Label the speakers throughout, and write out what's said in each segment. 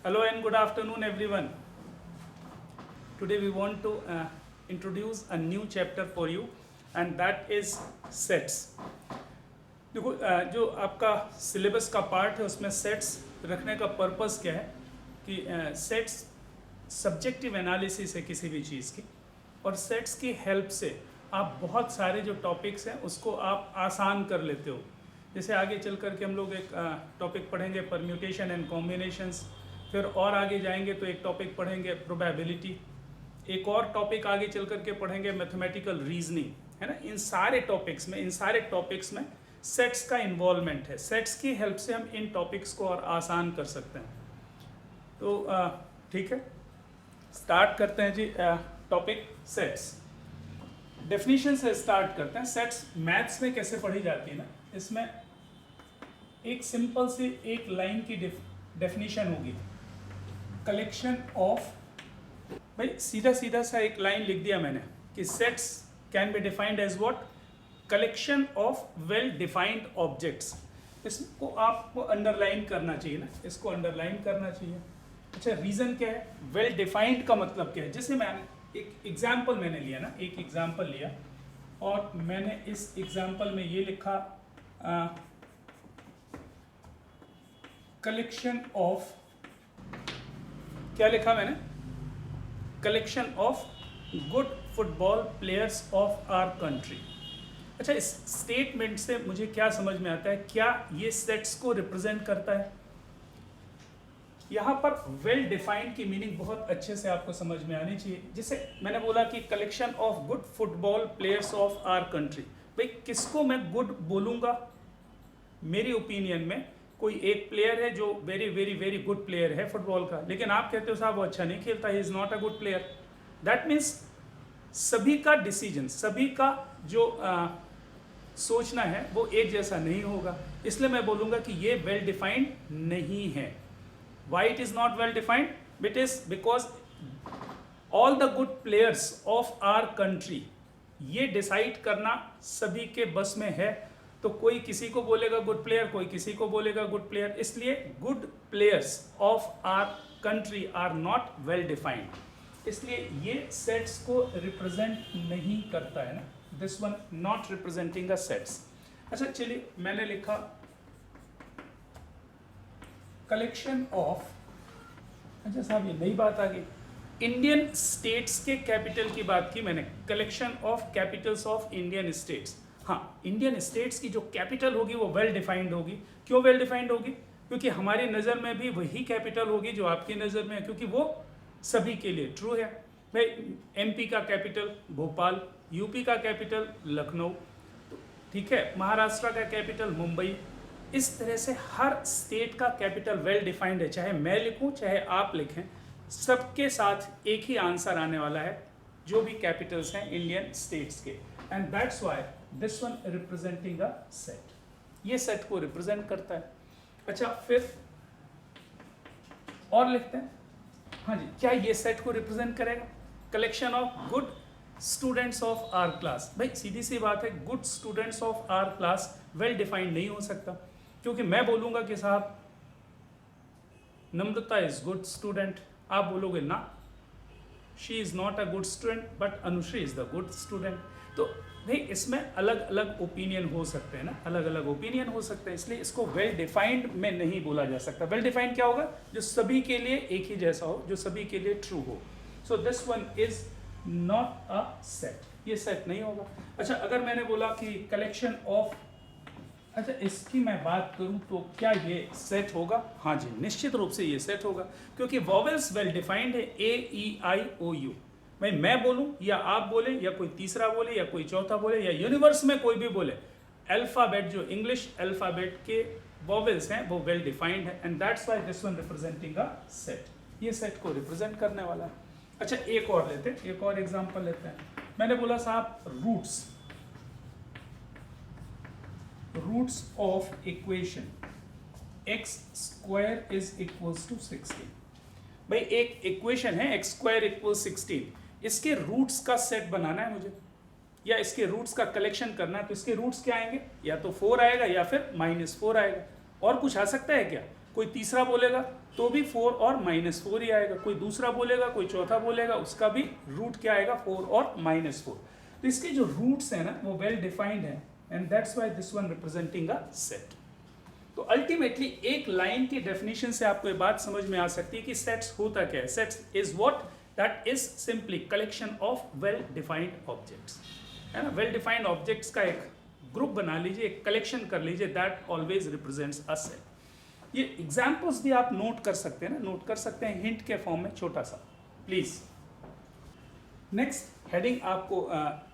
Speaker 1: Hello and good afternoon, everyone. Today we want to introduce a new chapter for you, and that is sets. देखो जो आपका syllabus का part है उसमें sets रखने का पर्पस क्या है कि सेट्स सब्जेक्टिव एनालिसिस है किसी भी चीज़ की, और सेट्स की हेल्प से आप बहुत सारे जो टॉपिक्स हैं उसको आप आसान कर लेते हो। जैसे आगे चल कर के हम लोग एक टॉपिक पढ़ेंगे परम्यूटेशन एंड कॉम्बिनेशंस, फिर और आगे जाएंगे तो एक टॉपिक पढ़ेंगे प्रोबेबिलिटी, एक और टॉपिक आगे चल कर के पढ़ेंगे मैथमेटिकल रीजनिंग, है ना। इन सारे टॉपिक्स में सेट्स का इन्वॉल्वमेंट है। सेट्स की हेल्प से हम इन टॉपिक्स को और आसान कर सकते हैं। तो ठीक है, स्टार्ट करते हैं जी। टॉपिक सेट्स, डेफिनेशन से स्टार्ट करते हैं। सेट्स मैथ्स में कैसे पढ़ी जाती है ना, इसमें एक सिंपल सी एक लाइन की डेफिनेशन होगी, कलेक्शन ऑफ, भाई सीधा सा एक लाइन लिख दिया मैंने कि sets can be defined as what, collection of well defined objects. इसको आपको अंडरलाइन करना चाहिए ना, इसको अंडरलाइन करना चाहिए। अच्छा, रीजन क्या है, वेल डिफाइंड का मतलब क्या है। जैसे मैंने एक एग्जाम्पल मैंने लिया ना, एक एग्जाम्पल लिया और मैंने इस एग्जाम्पल में ये लिखा कलेक्शन ऑफ, क्या लिखा मैंने, collection of good football players of our country. अच्छा, इस स्टेटमेंट से मुझे क्या समझ में आता है, क्या ये सेट्स को रिप्रेजेंट करता है। यहाँ पर वेल डिफाइंड की मीनिंग बहुत अच्छे से आपको समझ में आनी चाहिए। जैसे मैंने बोला कि collection of good football players of our country, भाई किसको मैं गुड बोलूँगा। मेरी ओपिनियन में कोई एक प्लेयर है जो very very very good player है फुटबॉल का, लेकिन आप कहते हो साहब वो अच्छा नहीं खेलता, he is not a good player. That means सभी का डिसीजन, सभी का जो सोचना है वो एक जैसा नहीं होगा। इसलिए मैं बोलूँगा कि ये वेल डिफाइंड नहीं है। Why it is not well defined, it is because all the good players of our country, ये डिसाइड करना सभी के बस में है। तो कोई किसी को बोलेगा गुड प्लेयर, कोई किसी को बोलेगा गुड प्लेयर, इसलिए good players of our country are not well defined. इसलिए ये सेट्स को रिप्रेजेंट नहीं करता है ना, this one not representing a sets. अच्छा चलिए, मैंने लिखा कलेक्शन ऑफ, अच्छा साहब ये नई बात आ गई, इंडियन स्टेट्स के कैपिटल की बात की मैंने, collection of Capitals of Indian states. हाँ, इंडियन स्टेट्स की जो कैपिटल होगी वो वेल डिफाइंड होगी। क्यों वेल डिफाइंड होगी, क्योंकि हमारी नज़र में भी वही कैपिटल होगी जो आपकी नज़र में है, क्योंकि वो सभी के लिए ट्रू है। भाई एमपी का कैपिटल भोपाल, यूपी का कैपिटल लखनऊ, ठीक है, महाराष्ट्र का कैपिटल मुंबई। इस तरह से हर स्टेट का कैपिटल वेल डिफाइंड है, चाहे मैं लिखूं चाहे आप लिखें, सबके साथ एक ही आंसर आने वाला है जो भी कैपिटल्स हैं इंडियन स्टेट्स के। And that's why this one representing a set, ये सेट को रिप्रेजेंट करता है। अच्छा, फिर और लिखते हैं, हाँ जी, क्या ये सेट को रिप्रेजेंट करेगा, collection of good students of our class. भाई सीधी सी बात है, good students of our class well defined नहीं हो सकता, क्योंकि मैं बोलूँगा कि साहब नम्रता इज गुड स्टूडेंट, आप बोलोगे ना she is not a good student but Anushree is the good student. तो नहीं, इसमें अलग अलग ओपिनियन हो सकते हैं ना, अलग अलग ओपिनियन हो सकते हैं, इसलिए इसको वेल डिफाइंड में नहीं बोला जा सकता। वेल डिफाइंड क्या होगा, जो सभी के लिए एक ही जैसा हो, जो सभी के लिए ट्रू हो। सो this one is not a set, ये सेट नहीं होगा। अच्छा, अगर मैंने बोला कि कलेक्शन ऑफ, अच्छा इसकी मैं बात करूं तो क्या ये सेट होगा, हाँ जी निश्चित रूप से ये सेट होगा, क्योंकि वॉवेल्स वेल डिफाइंड है, ए ई आई ओ यू। भाई मैं बोलूं या आप बोले या कोई तीसरा बोले या कोई चौथा बोले या यूनिवर्स में कोई भी बोले, अल्फाबेट जो इंग्लिश अल्फाबेट के वॉवेल्स हैं वो वेल डिफाइंड है, and that's why this one representing a set, ये सेट को रिप्रेजेंट करने वाला है। अच्छा, एक और लेते हैं, एक और एग्जांपल लेते हैं। मैंने बोला साहब roots of equation x square is equals to 16। भाई एक इक्वेशन है एक्स स्क्वायर इक्वल 16, इसके रूट्स का सेट बनाना है मुझे, या इसके रूट्स का कलेक्शन करना है। तो इसके रूट्स क्या आएंगे, या तो 4 आएगा या फिर -4 आएगा, और कुछ आ सकता है क्या। कोई तीसरा बोलेगा तो भी 4 और -4 ही आएगा, कोई दूसरा बोलेगा, कोई चौथा बोलेगा, उसका भी रूट क्या आएगा 4 और -4। तो इसके जो रूट्स हैं ना वो वेल डिफाइंड है, and that's why this one representing a set. तो अल्टीमेटली एक लाइन की डेफिनेशन से आपको ये बात समझ में आ सकती है कि सेट्स होता क्या है। Sets is what, that is simply collection of well defined objects, है ना। वेल डिफाइंड ऑब्जेक्ट्स का एक ग्रुप बना लीजिए, एक कलेक्शन कर लीजिए, that always represents a set. ये एग्जाम्पल्स भी आप नोट कर सकते हैं ना, नोट कर सकते हैं हिंट के फॉर्म में, छोटा सा प्लीज। नेक्स्ट हेडिंग आपको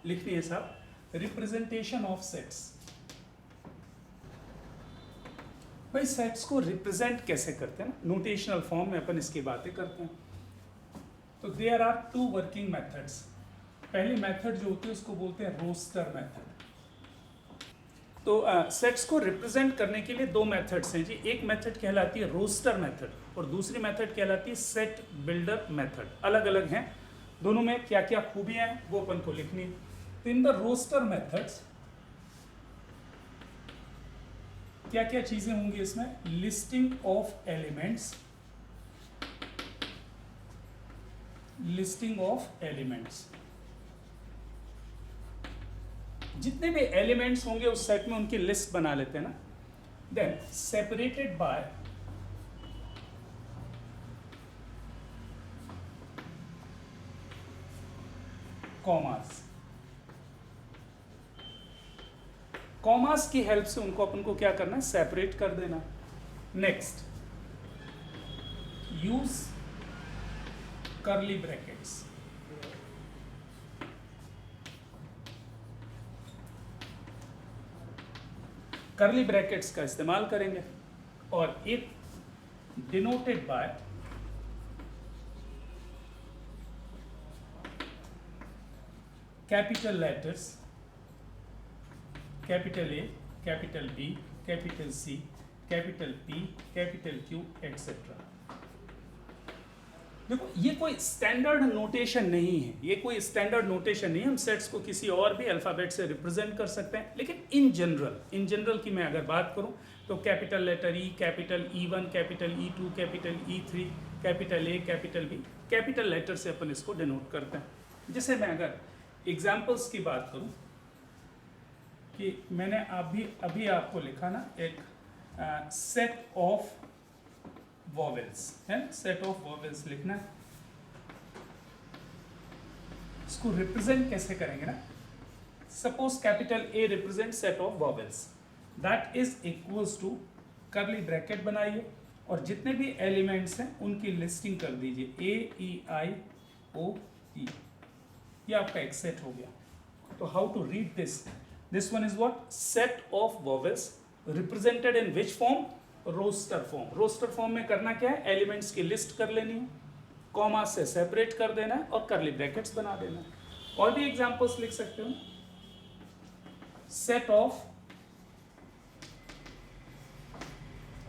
Speaker 1: लिखनी है साहब, रिप्रेजेंटेशन ऑफ सेट्स। भाई सेट्स को रिप्रेजेंट कैसे करते हैं, नोटेशनल फॉर्म में अपन इसकी बातें करते हैं। तो देयर आर 2 वर्किंग मेथड्स। पहली मेथड जो होती है उसको बोलते हैं रोस्टर मेथड। तो सेट्स को रिप्रेजेंट करने के लिए 2 मेथड्स हैं जी। एक मेथड कहलाती है रोस्टर मेथड और दूसरी मेथड कहलाती है सेट बिल्डर मेथड। अलग अलग हैं, दोनों में क्या क्या खूबियां हैं वो अपन को लिखनी है। तो इन द रोस्टर मेथड्स क्या क्या चीजें होंगी इसमें, listing of elements, listing of elements, जितने भी एलिमेंट्स होंगे उस सेट में उनकी लिस्ट बना लेते हैं ना। Then separated by commas. Commas की हेल्प से उनको अपन को क्या करना है, सेपरेट कर देना। Next, use curly brackets. Curly brackets का इस्तेमाल करेंगे और एक denoted by capital letters, capital A, capital B, capital C, capital P, capital Q etcetera. देखो ये कोई स्टैंडर्ड नोटेशन नहीं है, ये कोई स्टैंडर्ड नोटेशन नहीं है। हम सेट्स को किसी और भी अल्फाबेट से रिप्रेजेंट कर सकते हैं, लेकिन इन जनरल की मैं अगर बात करूं तो capital letter E, capital E1, capital E2, capital E3, capital A, capital B, capital letter से अपन इसको डिनोट करते हैं। जैसे मैं अगर एग्जाम्पल्स की बात करूं कि मैंने अभी आपको लिखा ना एक सेट ऑफ वॉवेल्स है, सेट ऑफ वॉवेल्स लिखना है। इसको रिप्रेजेंट कैसे करेंगे ना, suppose capital A represent set of vowels, that is equals to curly bracket बनाइए और जितने भी एलिमेंट्स हैं उनकी लिस्टिंग कर दीजिए, AEIOE, ये आपका एक सेट हो गया। तो how to read this, this one is what, set of vowels represented in which form, roster form. Roster form में करना क्या है, एलिमेंट्स की लिस्ट कर लेनी है, कॉमा से सेपरेट कर देना है और कर्ली ब्रैकेट्स बना देना है। और भी एग्जांपल्स लिख सकते हो, set of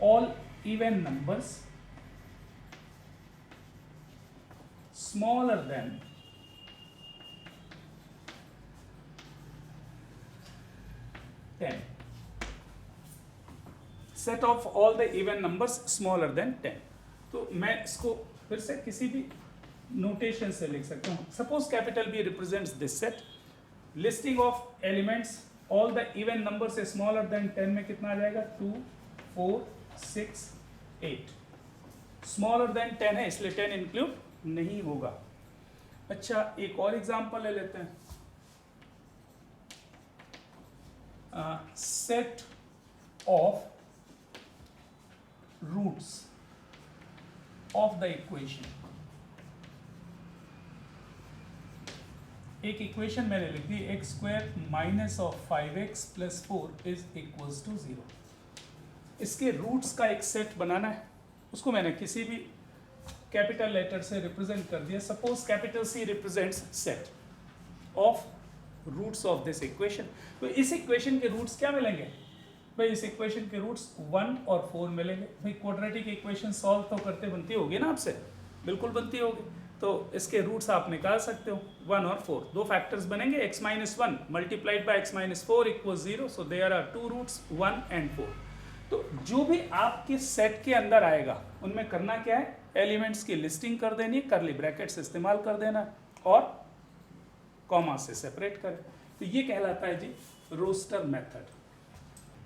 Speaker 1: all even numbers smaller than 10, set of all the even numbers smaller than 10। तो मैं इसको फिर से किसी भी नोटेशन से लिख सकता हूँ। Suppose capital B represents this set, listing of elements all the even numbers smaller than 10 में कितना आ जाएगा, 2, 4, 6, 8। स्मॉलर देन 10 है इसलिए 10 इंक्लूड नहीं होगा। अच्छा एक और एग्जांपल ले लेते हैं, set of roots of the equation. एक इक्वेशन मैंने लिख दी, x square minus of 5x plus 4 is equals to 0। इसके रूट्स का एक सेट बनाना है, उसको मैंने किसी भी कैपिटल लेटर से रिप्रेजेंट कर दिया। Suppose capital C represents set of roots of this equation. तो इस इक्वेशन के रूट्स क्या मिलेंगे भाई, इस इक्वेशन के रूट्स 1 और 4 मिलेंगे। भाई क्वाड्रेटिक इक्वेशन सॉल्व तो करते बनती होगी ना आपसे, बिल्कुल बनती होगी। तो इसके रूट्स आप निकाल सकते हो 1 और 4, दो फैक्टर्स बनेंगे, x - 1 multiplied by x - 4 equals 0। So there are 2 roots 1 and 4। तो जो भी आपके सेट के अंदर आएगा उनमें करना क्या है, एलिमेंट्स की लिस्टिंग कर देनी है, कर्ली ब्रैकेट्स इस्तेमाल कर देना और कॉमा से सेपरेट करें। तो ये कहलाता है जी roster method.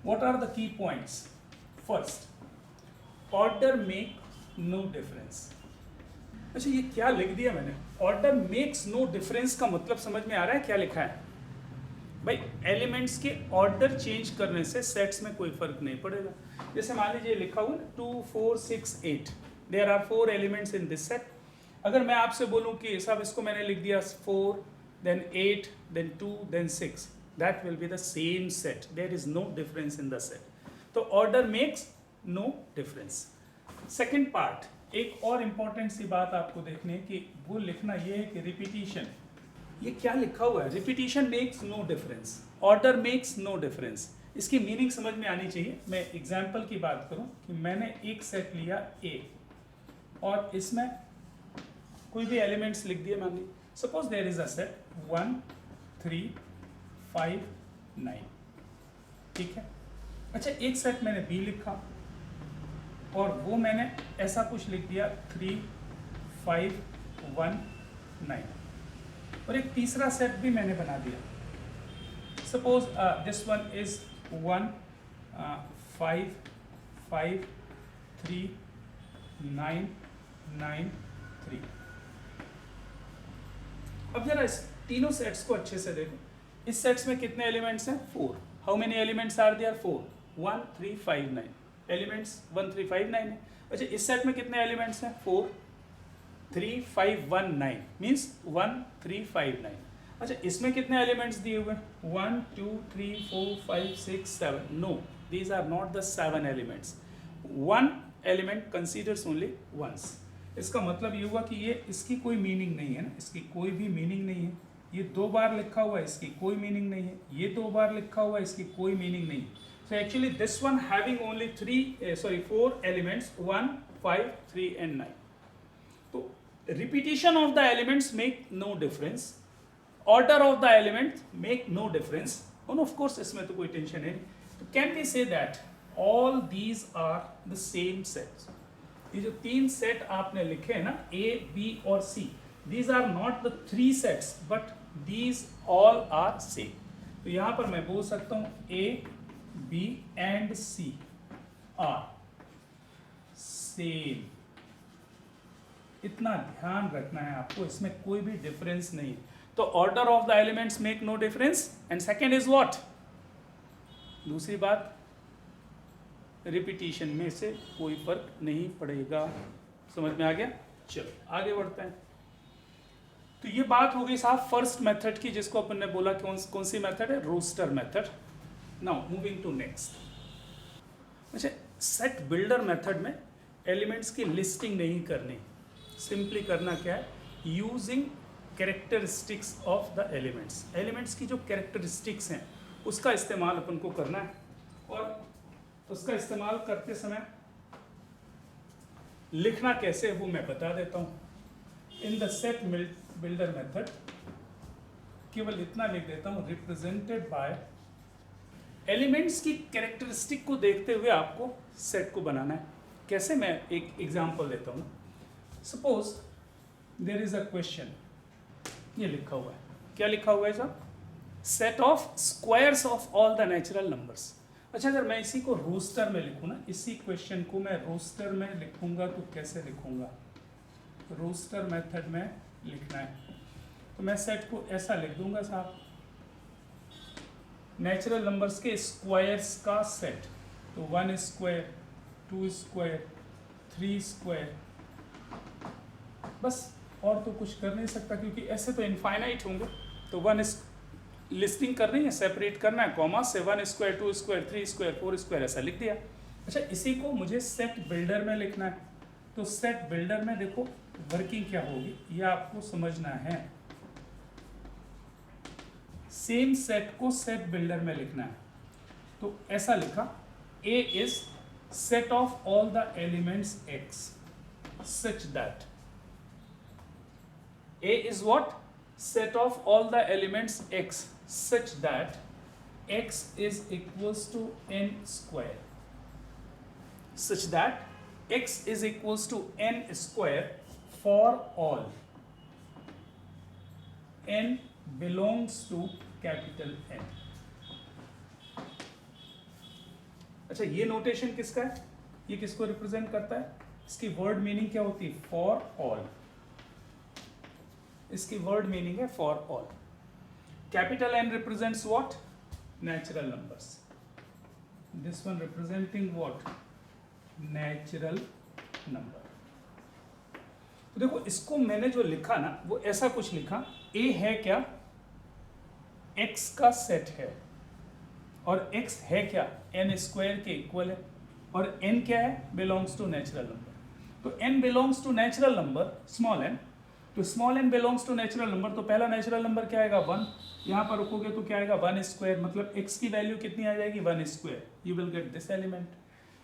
Speaker 1: What are the key points? First, order make no difference. अच्छा, ये क्या लिख दिया मैंने? ऑर्डर मेक्स नो डिफरेंस का मतलब समझ में आ रहा है क्या लिखा है? भाई एलिमेंट्स के ऑर्डर चेंज करने से सेट्स में कोई फर्क नहीं पड़ेगा। जैसे मान लीजिए लिखा हुआ 2 4 6 8, there are 4 elements in this set. अगर मैं आपसे बोलूं कि साहब इसको मैंने लिख दिया 4 then 8 then 2 then 6, that will be the same set, there is no difference in the set. तो order makes no difference. Second part, एक और इंपॉर्टेंट सी बात आपको देखनी है कि वो लिखना ये है कि रिपीटिशन, ये क्या लिखा हुआ है? Repetition makes no difference, order makes no difference. इसकी मीनिंग समझ में आनी चाहिए। मैं एग्जाम्पल की बात करूं कि मैंने एक सेट लिया A और इसमें कोई भी एलिमेंट्स लिख दिए। मान ली suppose there is a set 1 3 5 9, ठीक है। अच्छा, एक सेट मैंने B लिखा और वो मैंने ऐसा कुछ लिख दिया 3 5 1 9, और एक तीसरा सेट भी मैंने बना दिया। Suppose this one is 1 5 5 3 9 9 3। अब जरा इस तीनों सेट्स को अच्छे से देखो। इस सेट्स में कितने एलिमेंट्स हैं? 4। How many elements are there? 4। 1 3 5 9 elements 1 3 5 9 है। अच्छा, इस सेट में कितने एलिमेंट्स हैं? 4 3 5 1 9 मीन्स 1 3 5 9। अच्छा, इसमें कितने एलिमेंट्स दिए हुए हैं? 1 2 3 4 5 6 7। No, these are not the 7 elements. 1 element considers only once. इसका मतलब ये हुआ कि ये इसकी कोई मीनिंग नहीं है ना, इसकी कोई भी मीनिंग नहीं है। ये 2 बार लिखा हुआ है, इसकी कोई मीनिंग नहीं है। ये 2 बार लिखा हुआ है, इसकी कोई मीनिंग नहीं है। So actually this one having only 4 elements, 1 5 3 and 9. So repetition of the elements make no difference, order of the elements make no difference, and of course इसमें तो कोई टेंशन है नहीं। तो can we say that all these are the same sets? ये जो 3 set आपने लिखे हैं ना, A B और C, these are not the 3 sets but these all are same। तो यहाँ पर मैं बोल सकता हूँ A B and C are same। इतना ध्यान रखना है आपको, इसमें कोई भी डिफरेंस नहीं है। तो order of the elements make no difference and second is what? दूसरी बात, रिपीटिशन में से कोई फर्क नहीं पड़ेगा। समझ में आ गया? चलो आगे बढ़ते हैं। तो ये बात हो गई साहब फर्स्ट मेथड की, जिसको अपन ने बोला कौन सी मेथड है? Roster method. Now moving to next. अच्छा, सेट बिल्डर मेथड में एलिमेंट्स की लिस्टिंग नहीं करनी, सिंपली करना क्या है? Using characteristics of the elements. Elements की जो कैरेक्टरिस्टिक्स हैं उसका इस्तेमाल अपन को करना है, और उसका इस्तेमाल करते समय लिखना कैसे है वो मैं बता देता हूँ। In the set builder method केवल इतना लिख देता हूँ, रिप्रेजेंटेड बाय। एलिमेंट्स की कैरेक्टरिस्टिक को देखते हुए आपको सेट को बनाना है। कैसे? मैं एक एग्जांपल देता हूँ। Suppose there is a question, ये लिखा हुआ है। क्या लिखा हुआ है साहब? Set of squares of all the natural numbers. अच्छा, अगर मैं इसी को रोस्टर में लिखूँ ना, इसी क्वेश्चन को मैं रोस्टर में लिखूंगा तो कैसे लिखूंगा? रोस्टर मेथड में लिखना है तो मैं सेट को ऐसा लिख दूंगा साहब, नेचुरल नंबर्स के स्क्वायर्स का सेट। तो 1 स्क्वायर 2 स्क्वायर 3 स्क्वायर, बस और तो कुछ कर नहीं सकता क्योंकि ऐसे तो इनफाइनाइट होंगे। तो 1 लिस्टिंग करनी है, सेपरेट करना है कॉमा से, 1 स्क्वायर 2 स्क्वायर 3 स्क्वायर 4 स्क्वायर ऐसा लिख दिया। अच्छा, इसी को मुझे सेट बिल्डर में लिखना है। तो सेट बिल्डर में देखो वर्किंग क्या होगी ये आपको समझना है। सेम सेट को सेट बिल्डर में लिखना है। तो ऐसा लिखा, A is set of all the elements X such that A is what? Set of all the elements X such that X is equals to n square। such that x is equals to n square for all n belongs to capital N. अच्छा, ये notation किसका है? ये किसको represent करता है? इसकी word meaning क्या होती है? For all. इसकी वर्ड मीनिंग है for all. Capital N represents what? Natural numbers. This one representing what? Natural number. तो देखो, इसको मैंने जो लिखा ना, वो ऐसा कुछ लिखा, ए है क्या? x का सेट है, और x है क्या? n स्क्वायर के इक्वल है, और n क्या है? Belongs to natural number. तो n belongs to natural number, small n. तो small n belongs to natural number, तो पहला नेचुरल नंबर क्या आएगा? 1. यहाँ पर रुकोगे तो क्या आएगा? 1 स्क्वायर. मतलब x की वैल्यू कितनी आ जाएगी? 1 square. You will get this element.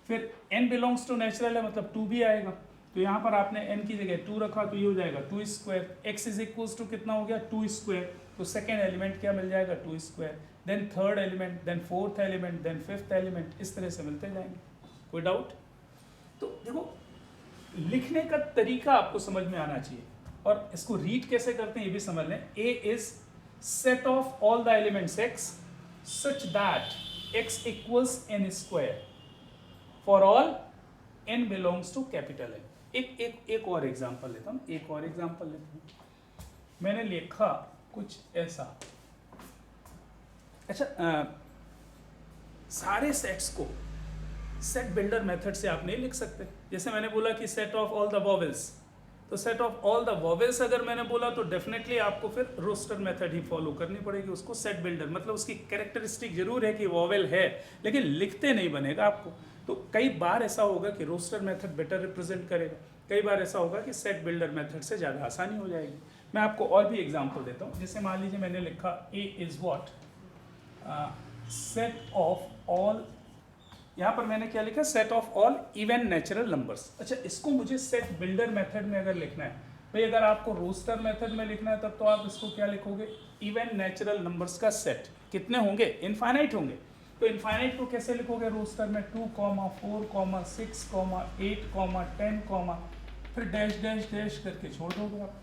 Speaker 1: फिर n बिलोंग्स टू नेचुरल है, मतलब 2 भी आएगा. तो यहाँ पर आपने n की जगह 2 रखा, तो ये हो जाएगा 2 square. x is equals to कितना हो गया? 2 स्क्वायर. तो सेकेंड एलिमेंट क्या मिल जाएगा? 2 square. Then third element, then fourth element, then fifth element, इस तरह से मिलते जाएंगे. कोई डाउट? तो देखो, लिखने का तरीका आपको समझ में आना चाहिए, और इसको रीड कैसे करते हैं ये भी समझ लें. A is set of all the elements x such that x equals n square for all n belongs to capital N. एक और एग्जांपल लेता हूँ. मैंने लिखा कुछ ऐसा. अच्छा, सारे सेट्स को सेट बिल्डर मेथड से आप नहीं लिख सकते. जैसे मैंने बोला कि set of all the vowels, तो set of all the vowels अगर मैंने बोला तो डेफिनेटली आपको फिर रोस्टर मेथड ही फॉलो करनी पड़ेगी. उसको सेट बिल्डर, मतलब उसकी कैरेक्टरिस्टिक जरूर है कि वॉवेल है, लेकिन लिखते नहीं बनेगा आपको. तो कई बार ऐसा होगा कि रोस्टर मेथड बेटर रिप्रेजेंट करेगा, कई बार ऐसा होगा कि सेट बिल्डर मेथड से ज़्यादा आसानी हो जाएगी. मैं आपको और भी एग्जांपल देता हूँ. जैसे मान लीजिए मैंने लिखा A is what? Set of all, यहाँ पर मैंने क्या लिखा? Set of all even natural numbers. अच्छा, इसको मुझे सेट बिल्डर मेथड में अगर लिखना है, भाई अगर आपको रोस्टर मेथड में लिखना है तब तो आप इसको क्या लिखोगे? इवन नेचुरल नंबर्स का सेट. कितने होंगे? इनफाइनाइट होंगे. तो इनफाइनाइट को कैसे लिखोगे रोस्टर में? 2, 4, 6, 8, 10, फिर डैश डैश डैश करके छोड़ दोगे आप.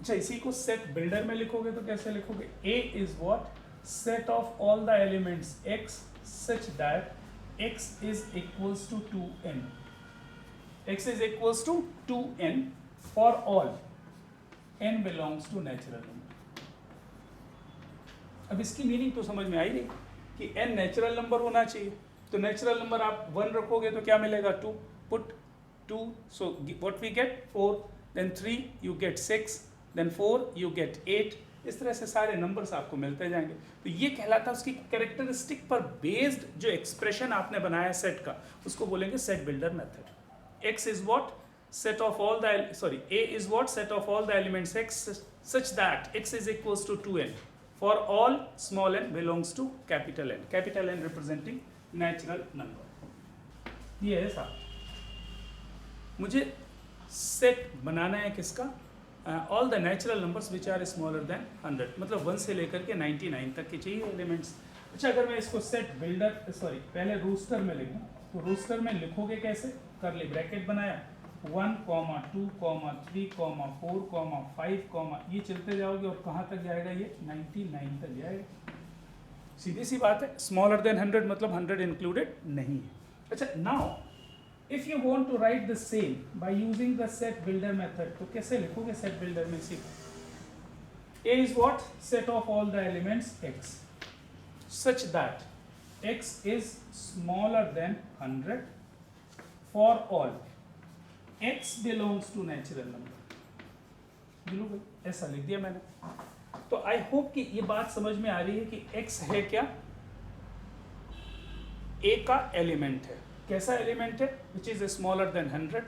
Speaker 1: अच्छा, इसी को सेट बिल्डर में लिखोगे तो कैसे लिखोगे? A is what? Set of all the elements x such that x is equals to 2n. x is equals to 2n for all n belongs to natural number. अब इसकी मीनिंग तो समझ में आई रही कि n नेचुरल नंबर होना चाहिए. तो नेचुरल नंबर आप 1 रखोगे तो क्या मिलेगा? 2. Put 2, so what we get? 4. then 3 you get 6, then 4 you get 8. इस तरह से सारे नंबर्स आपको मिलते जाएंगे. तो ये कहलाता है उसकी कैरेक्टरिस्टिक पर बेस्ड जो एक्सप्रेशन आपने बनाया सेट का, उसको बोलेंगे set builder method. x is what? set of all the A is what? set of all the elements x such that x is equals to 2n for all small n belongs to capital N. Capital N representing natural number. ये है साहब. मुझे set बनाना है किसका? All the natural numbers which are smaller than 100, मतलब 1 से लेकर के 99 तक के चाहिए एलिमेंट्स. अच्छा, अगर मैं इसको सेट बिल्डर पहले रोस्टर में लिखूं, तो रोस्टर में लिखोगे कैसे? करली ब्रैकेट बनाया, 1, 2, 3, 4, 5, ये चलते जाओगे और कहाँ तक जाएगा? ये 99 तक जाएगा. सीधी सी बात है. स्मॉलर देन 100 मतलब 100 इंक्लूडेड नहीं है. अच्छा, now if you want to write the same by using the set builder method, तो कैसे लिखोगे set builder में? सीखो. A is what? set of all the elements x such that x is smaller than 100 for all x belongs to natural number. ऐसा लिख दिया मैंने. तो आई होप कि ये बात समझ में आ रही है कि x है क्या? A का एलिमेंट है. कैसा एलिमेंट है? विच इज स्मॉलर देन 100,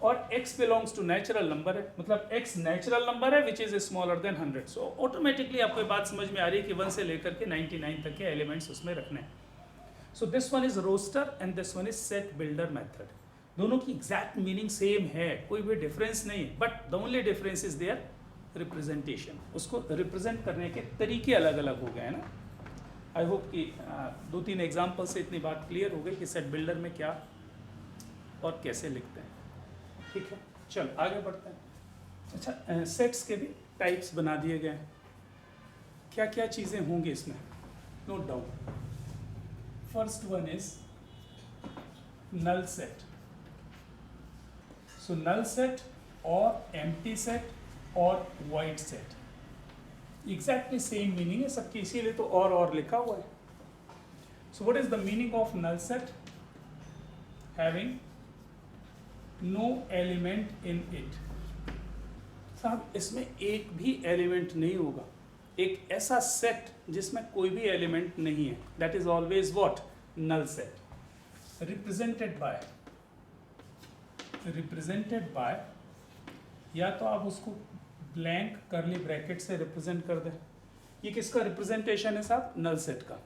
Speaker 1: और x belongs to natural number है, मतलब x नेचुरल नंबर है which is smaller than 100. So automatically आपको ये बात समझ में आ रही है कि 1 से लेकर के 99 तक के एलिमेंट्स उसमें रखने हैं. So this one is roster and this one is set builder method. दोनों की एग्जैक्ट मीनिंग सेम है, कोई भी डिफरेंस नहीं, but the only difference is their representation. उसको रिप्रेजेंट करने के तरीके अलग अलग हो गए हैं ना. आई होप कि 2-3 एग्जाम्पल से इतनी बात क्लियर हो गई कि सेट बिल्डर में क्या और कैसे लिखते हैं। ठीक है, चल आगे बढ़ते हैं। अच्छा, सेट्स के भी टाइप्स बना दिए गए हैं। क्या क्या चीज़ें होंगी इसमें, note down. First one is null set. So null set or empty set or void set, exactly same meaning है सबकी, इसीलिए तो और लिखा हुआ है। So what is the meaning of null set? Having no element in it. साहब इसमें एक भी एलिमेंट नहीं होगा, एक ऐसा सेट जिसमें कोई भी एलिमेंट नहीं है, that is always what? Null set. represented by या तो आप उसको ब्लैंक करली ब्रैकेट से रिप्रेजेंट कर दें, ये किसका रिप्रेजेंटेशन है साहब? नल सेट का।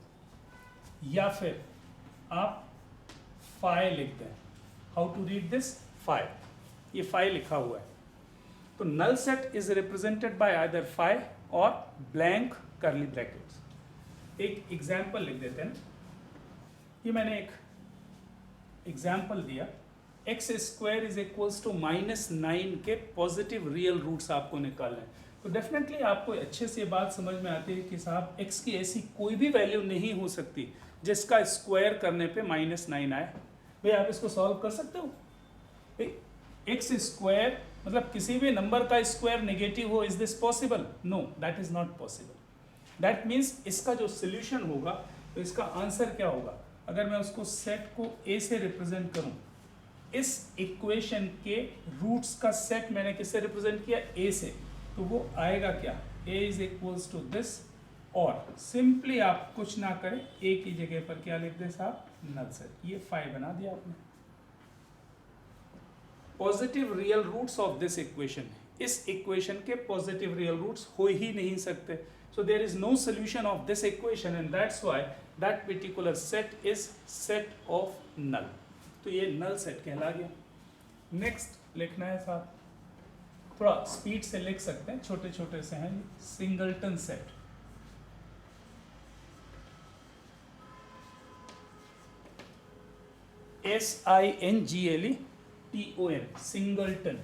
Speaker 1: या फिर आप फाइ लिख दें। How to read this? Phi, ये फाइ लिखा हुआ है। तो null set is represented by either phi और ब्लैंक करली ब्रैकेट्स। एक एग्जाम्पल लिख देते हैं। ये मैंने एक एग्जाम्पल दिया, x square is equals to -9 के पॉजिटिव रियल रूट्स आपको निकालना है। तो डेफिनेटली आपको अच्छे से बात समझ में आती है कि साहब एक्स की ऐसी कोई भी वैल्यू नहीं हो सकती जिसका स्क्वायर करने पे -9 आए। भाई आप इसको सॉल्व कर सकते हो? एक्स स्क्वायर मतलब किसी भी नंबर का स्क्वायर नेगेटिव हो, is this possible? No, that is not possible. That means इसका जो सोल्यूशन होगा, तो इसका आंसर क्या होगा? अगर मैं उसको सेट को ए से रिप्रेजेंट करूं, इस इक्वेशन के रूट्स का सेट मैंने किससे रिप्रेजेंट किया? ए से, तो वो आएगा क्या? ए इज इक्वल्स टू दिस, और सिंपली आप कुछ ना करें, ए की जगह पर क्या लिख दें साहब? Null set. ये फाइ बना दिया आपने। Positive real roots of this equation, इस इक्वेशन के पॉजिटिव रियल रूट्स हो ही नहीं सकते। So there is no solution of this equation, and that's why that particular set is set of null. तो ये null set कहला गया। नेक्स्ट लिखना है साहब, थोड़ा स्पीड से लिख सकते हैं, छोटे छोटे से हैं। Singleton set, SINGLETON, singleton.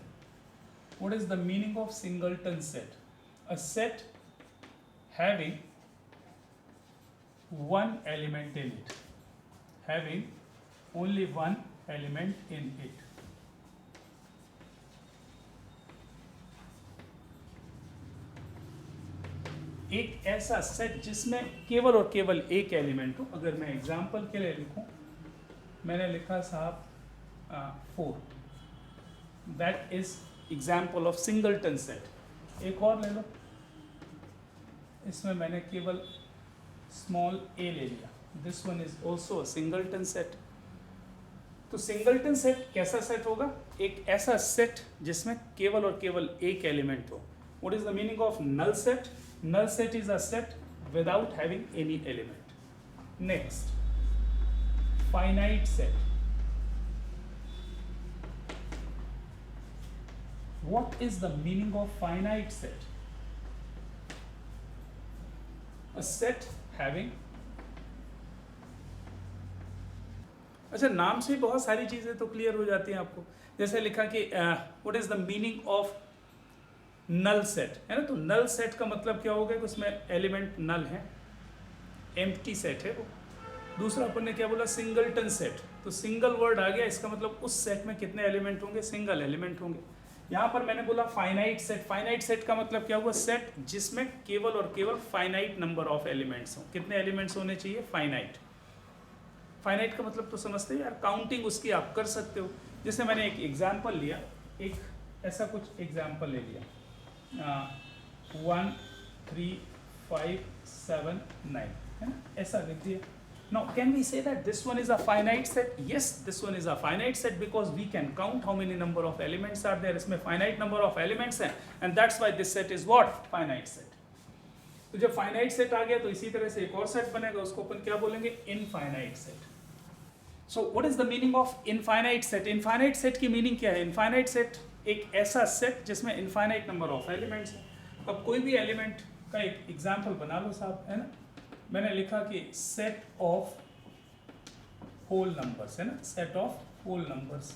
Speaker 1: What is the meaning of singleton set? A set having one element in it, having only one element in it. एक ऐसा सेट जिसमें केवल और केवल एक एलिमेंट हो। अगर मैं एग्जांपल के लिए लिखूं, मैंने लिखा साहब 4, that is example of singleton set. एक और ले लो, इसमें मैंने केवल स्मॉल ए ले लिया, this one is also singleton set. तो सिंगलटन सेट कैसा सेट होगा? एक ऐसा सेट जिसमें केवल और केवल एक एलिमेंट हो। What is the meaning of null set? Null set is a set without having any element. Next, finite set. What is the meaning of finite set? A set having, अच्छा नाम से बहुत सारी चीज़ें तो क्लियर हो जाती हैं आपको। जैसे लिखा कि what is the meaning of null set, है ना? तो नल सेट का मतलब क्या होगा कि उसमें एलिमेंट नल है, एम्प्टी सेट है वो। दूसरा अपन ने क्या बोला? Singleton set. तो सिंगल वर्ड आ गया, इसका मतलब उस सेट में कितने एलिमेंट होंगे? सिंगल एलिमेंट होंगे। यहाँ पर मैंने बोला फाइनाइट सेट। फाइनाइट सेट का मतलब क्या हुआ? सेट जिसमें केवल और केवल फाइनाइट नंबर ऑफ एलिमेंट्स हों। कितने एलिमेंट्स होने चाहिए? फाइनाइट। फाइनाइट का मतलब तो समझते हो यार, काउंटिंग उसकी आप कर सकते हो। जैसे मैंने एक एग्जांपल लिया, एक ऐसा कुछ एग्जांपल ले लिया, 1 3 5 7 9, है ना? ऐसा लिख दिया। Now, can we say that this one is a finite set? Yes, this one is a finite set because we can count how many number of elements are there. इसमें finite number of elements हैं, and that's why this set is what? Finite set. तो जब finite set आ गया तो इसी तरह से एक और set बनेगा, उसको अपन क्या बोलेंगे? Infinite set. So what is the meaning of infinite set? Infinite set की meaning क्या है? Infinite set एक ऐसा set जिसमें infinite number of elements हैं। अब कोई भी element का एक example बना लो साहब, है ना? मैंने लिखा कि सेट ऑफ होल नंबर्स, है ना? Set of whole numbers.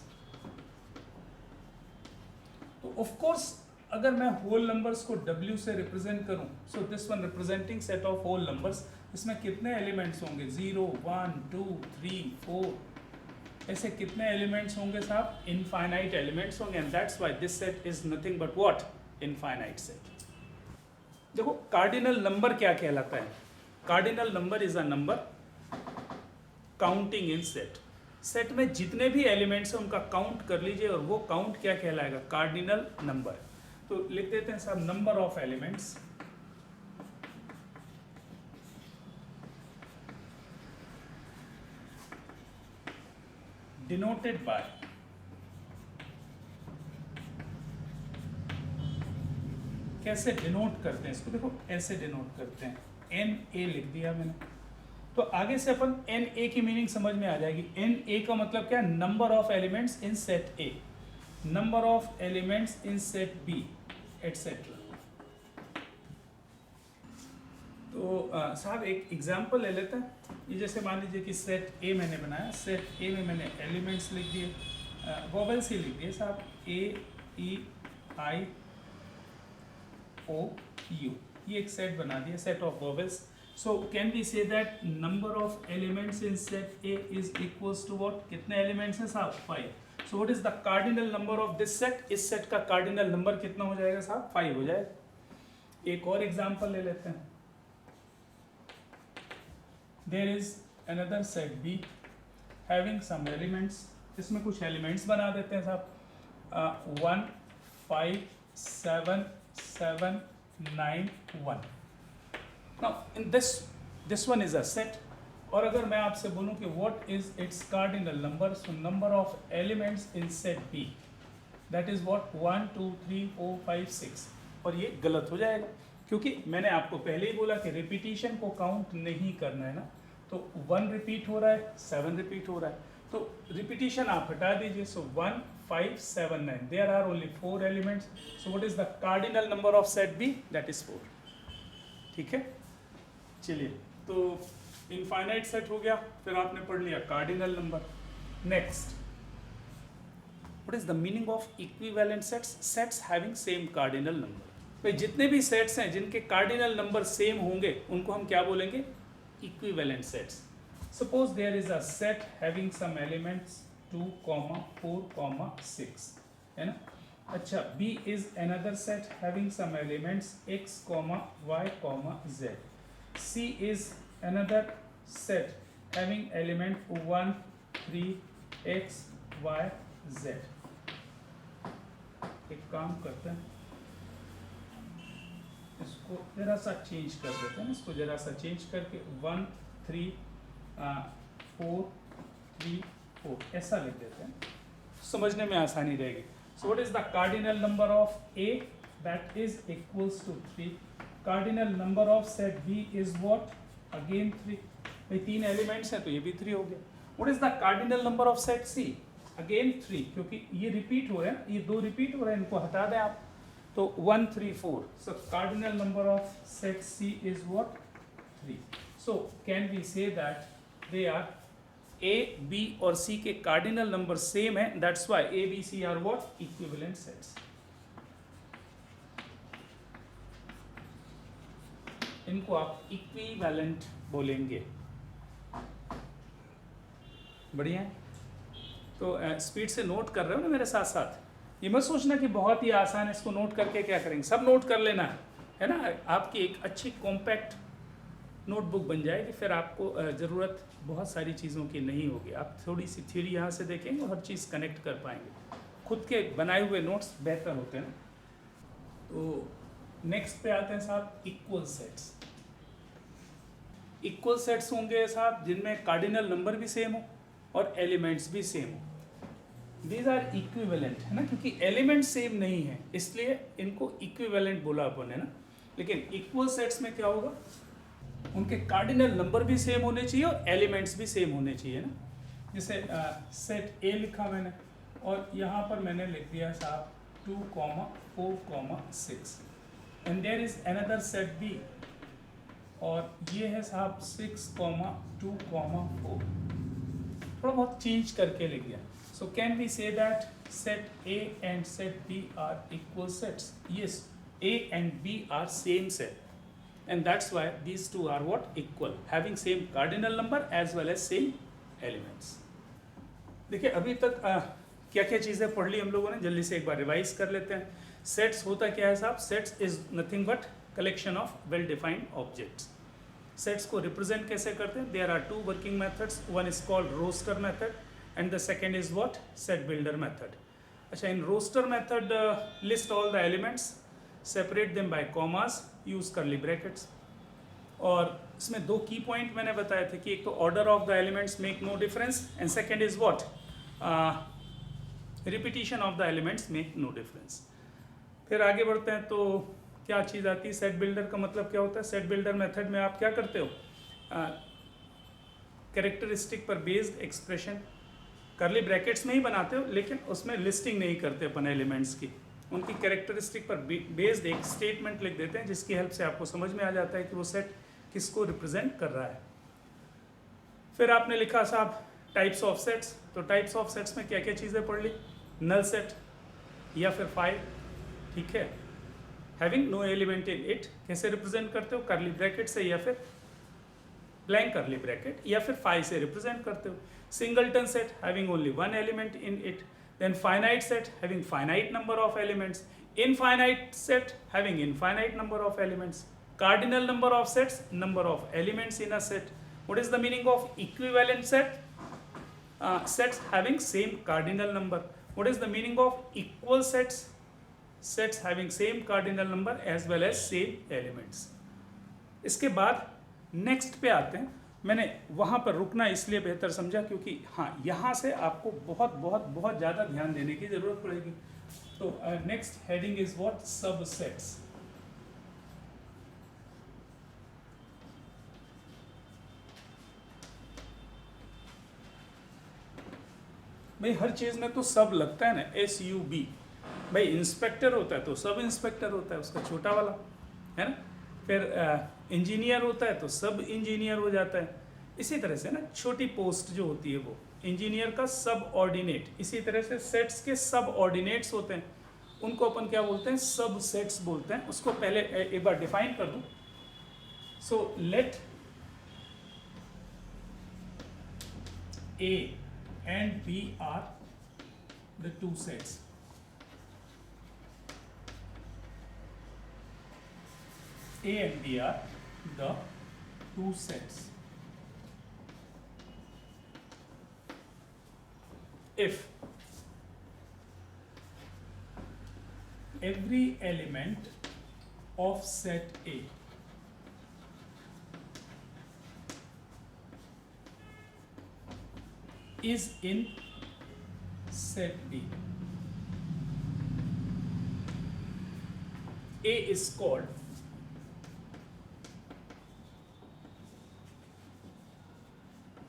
Speaker 1: तो ऑफ कोर्स अगर मैं होल नंबर्स को W से रिप्रेजेंट करूं, so this one representing set of whole numbers, इसमें कितने एलिमेंट्स होंगे? 0 1 2 3 4, ऐसे कितने एलिमेंट्स होंगे साहब? इनफाइनाइट एलिमेंट्स होंगे, and that's why this set is nothing but what? Infinite set. देखो कार्डिनल नंबर क्या कहलाता है? Cardinal number is a number counting in set. Set में जितने भी एलिमेंट्स हैं उनका काउंट कर लीजिए, और वो काउंट क्या कहलाएगा? Cardinal number. तो लिख देते हैं साहब number of elements denoted by कैसे डिनोट करते हैं इसको? देखो ऐसे डिनोट करते हैं, एन ए लिख दिया मैंने। तो आगे से अपन एन ए की मीनिंग समझ में आ जाएगी। एन ए का मतलब क्या? Number of elements in set A, number of elements in set B, etcetera. तो साहब एक एग्जांपल ले लेते हैं। ये जैसे मान लीजिए कि सेट ए मैंने बनाया, सेट ए में मैंने एलिमेंट्स लिख दिए, वोवेल्स ही लिख दिए साहब, ए ई आई ओ यू, ये एक सेट बना दिया, set of vowels. So can we say that number of elements in set A is equals to what? कितने elements हैं साहब? 5. So what is the cardinal number of this set? इस set का cardinal number कितना हो जाएगा साहब? 5 हो जाएगा। एक और example ले लेते हैं। There is another set B having some elements. इसमें कुछ elements बना देते हैं साहब, 1 5 7 7 9 1. Now in this one is a set, और अगर मैं आपसे बोलूं कि what is its cardinal number, so number of elements in set B, that is what? 1 2 3 4 5 6, और ये गलत हो जाएगा क्योंकि मैंने आपको पहले ही बोला कि रिपीटिशन को काउंट नहीं करना है ना। तो 1 रिपीट हो रहा है, 7 रिपीट हो रहा है, तो रिपीटिशन आप हटा दीजिए। So 1 5 7 9, there are only 4 elements, so what is the cardinal number of set B? That is 4। ठीक है, चलिए, तो इनफाइनाइट सेट हो गया, फिर आपने पढ़ लिया cardinal number. Next, what is the meaning of equivalent sets? Sets having same cardinal number. भाई जितने भी सेट्स हैं जिनके कार्डिनल नंबर सेम होंगे उनको हम क्या बोलेंगे? Equivalent sets. Suppose there is a set having some elements 2 4 6, है ना। अच्छा, B is another set having some elements x y z. C is another set having element 1 3 x y z. एक काम करते हैं, इसको जरा सा चेंज कर देते हैं, इसको जरा सा चेंज करके 1 3 4 3 4 ऐसा लिख देते हैं, समझने में आसानी रहेगी। So what is the cardinal number of A? That is equals to 3. Cardinal number of set B is what? Again 3. भाई 3 एलिमेंट्स हैं तो ये भी 3 हो गया। What is the cardinal number of set C? Again 3, क्योंकि ये रिपीट हो रहे हैं, ये 2 रिपीट हो रहे हैं, इनको हटा दें आप, तो 1 3 4. So cardinal number of set C is what? 3. So can we say that they are A, B और C के कार्डिनल नंबर सेम है, that's why A, B, C are what? Equivalent sets. इनको आप इक्विवेलेंट बोलेंगे। बढ़िया है, तो speed से नोट कर रहे हो ना मेरे साथ साथ। ये मत सोचना कि बहुत ही आसान है, इसको नोट करके क्या करेंगे, सब नोट कर लेना है ना। आपकी एक अच्छी कॉम्पैक्ट नोटबुक बन जाएगी, फिर आपको ज़रूरत बहुत सारी चीज़ों की नहीं होगी। आप थोड़ी सी थ्योरी यहाँ से देखेंगे, हर चीज़ कनेक्ट कर पाएंगे। खुद के बनाए हुए नोट्स बेहतर होते हैं। तो नेक्स्ट पे आते हैं साहब, इक्वल सेट्स। इक्वल सेट्स होंगे साहब जिनमें कार्डिनल नंबर भी सेम हो और एलिमेंट्स भी सेम हो। दीज आर इक्विवेलेंट, है ना, क्योंकि एलिमेंट सेम नहीं है इसलिए इनको इक्विवेलेंट बोला अपन, है ना। लेकिन इक्वल सेट्स में क्या होगा, उनके कार्डिनल नंबर भी सेम होने चाहिए और एलिमेंट्स भी सेम होने चाहिए ना। जैसे सेट ए लिखा मैंने और यहाँ पर मैंने लिख दिया साहब 2 4 6, and there is another set B और ये है साहब 6 2 4। थोड़ा बहुत चेंज करके लिख दिया। So can we say that set A and set B are equal sets? Yes, A and B are same set, and that's why these two are what? Equal, having same cardinal number as well as same elements. देखिए अभी तक क्या क्या चीज़ें पढ़ ली हम लोगों ने, जल्दी से एक बार रिवाइज कर लेते हैं. सेट्स होता क्या है साहब? Sets is nothing but collection of well defined objects. Sets को रिप्रेजेंट कैसे करते हैं? There are two working methods. One is called roster method and the second is what? Set builder method. अच्छा, in roster method list all the elements, separate them by commas, use curly brackets. और इसमें दो की point मैंने बताए थे कि एक तो order of the elements make no difference and second is what? Repetition of the elements make no difference. फिर आगे बढ़ते हैं तो क्या चीज़ आती है? सेट बिल्डर का मतलब क्या होता है? सेट बिल्डर मेथड में आप क्या करते हो? कैरेक्टरिस्टिक पर बेस्ड एक्सप्रेशन करली ब्रैकेट्स में ही बनाते हो, लेकिन उसमें लिस्टिंग नहीं करते अपन एलिमेंट्स की. उनकी कैरेक्टरिस्टिक पर बेस्ड एक स्टेटमेंट लिख देते हैं जिसकी हेल्प से आपको समझ में आ जाता है कि वो सेट किसको रिप्रेजेंट कर रहा है. फिर आपने लिखा साहब टाइप्स ऑफ सेट्स. तो टाइप्स ऑफ सेट्स में क्या क्या चीज़ें पढ़ ली? नल सेट या फिर फाइव, ठीक है, having no element in it. कैसे रिप्रेजेंट करते हो? करली ब्रैकेट से या फिर ब्लैंक करली ब्रैकेट या फिर फाइव से रिप्रेजेंट करते हो. Singleton set having only one element in it. Then finite set having finite number of elements. Infinite set having infinite number of elements. Cardinal number of sets, number of elements in a set. What is the meaning of equivalent set? Sets having same cardinal number. What is the meaning of equal sets? Sets having same cardinal number as well as same elements. इसके बाद next पे आते हैं. मैंने वहाँ पर रुकना इसलिए बेहतर समझा क्योंकि हाँ, यहाँ से आपको बहुत बहुत बहुत ज़्यादा ध्यान देने की ज़रूरत पड़ेगी. तो next heading is what? Subsets. भाई हर चीज़ में तो सब लगता है ना, SUB. भाई इंस्पेक्टर होता है तो सब इंस्पेक्टर होता है, उसका छोटा वाला है ना. फिर इंजीनियर होता है तो सब इंजीनियर हो जाता है. इसी तरह से ना छोटी पोस्ट जो होती है वो इंजीनियर का सब ऑर्डिनेट. इसी तरह से सेट्स के सब ऑर्डिनेट्स होते हैं, उनको अपन क्या बोलते हैं? सब सेट्स बोलते हैं. उसको पहले एक बार डिफाइन कर दूं. So let A and B are the two sets. A and B are the two sets. If every element of set A is in set B, A is called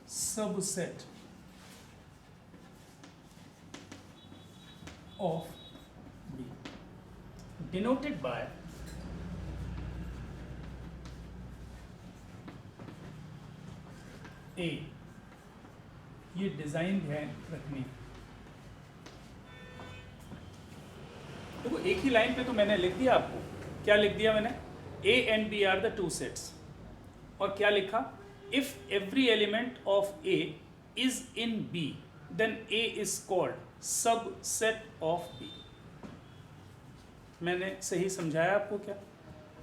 Speaker 1: subset of B, denoted by A. ये design ध्यान रखनी. देखो एक ही line पे तो मैंने लिख दिया आपको. क्या लिख दिया मैंने? A and B are the two sets. और क्या लिखा? If every element of A is in B, then A is called subset of B. मैंने सही समझाया आपको क्या?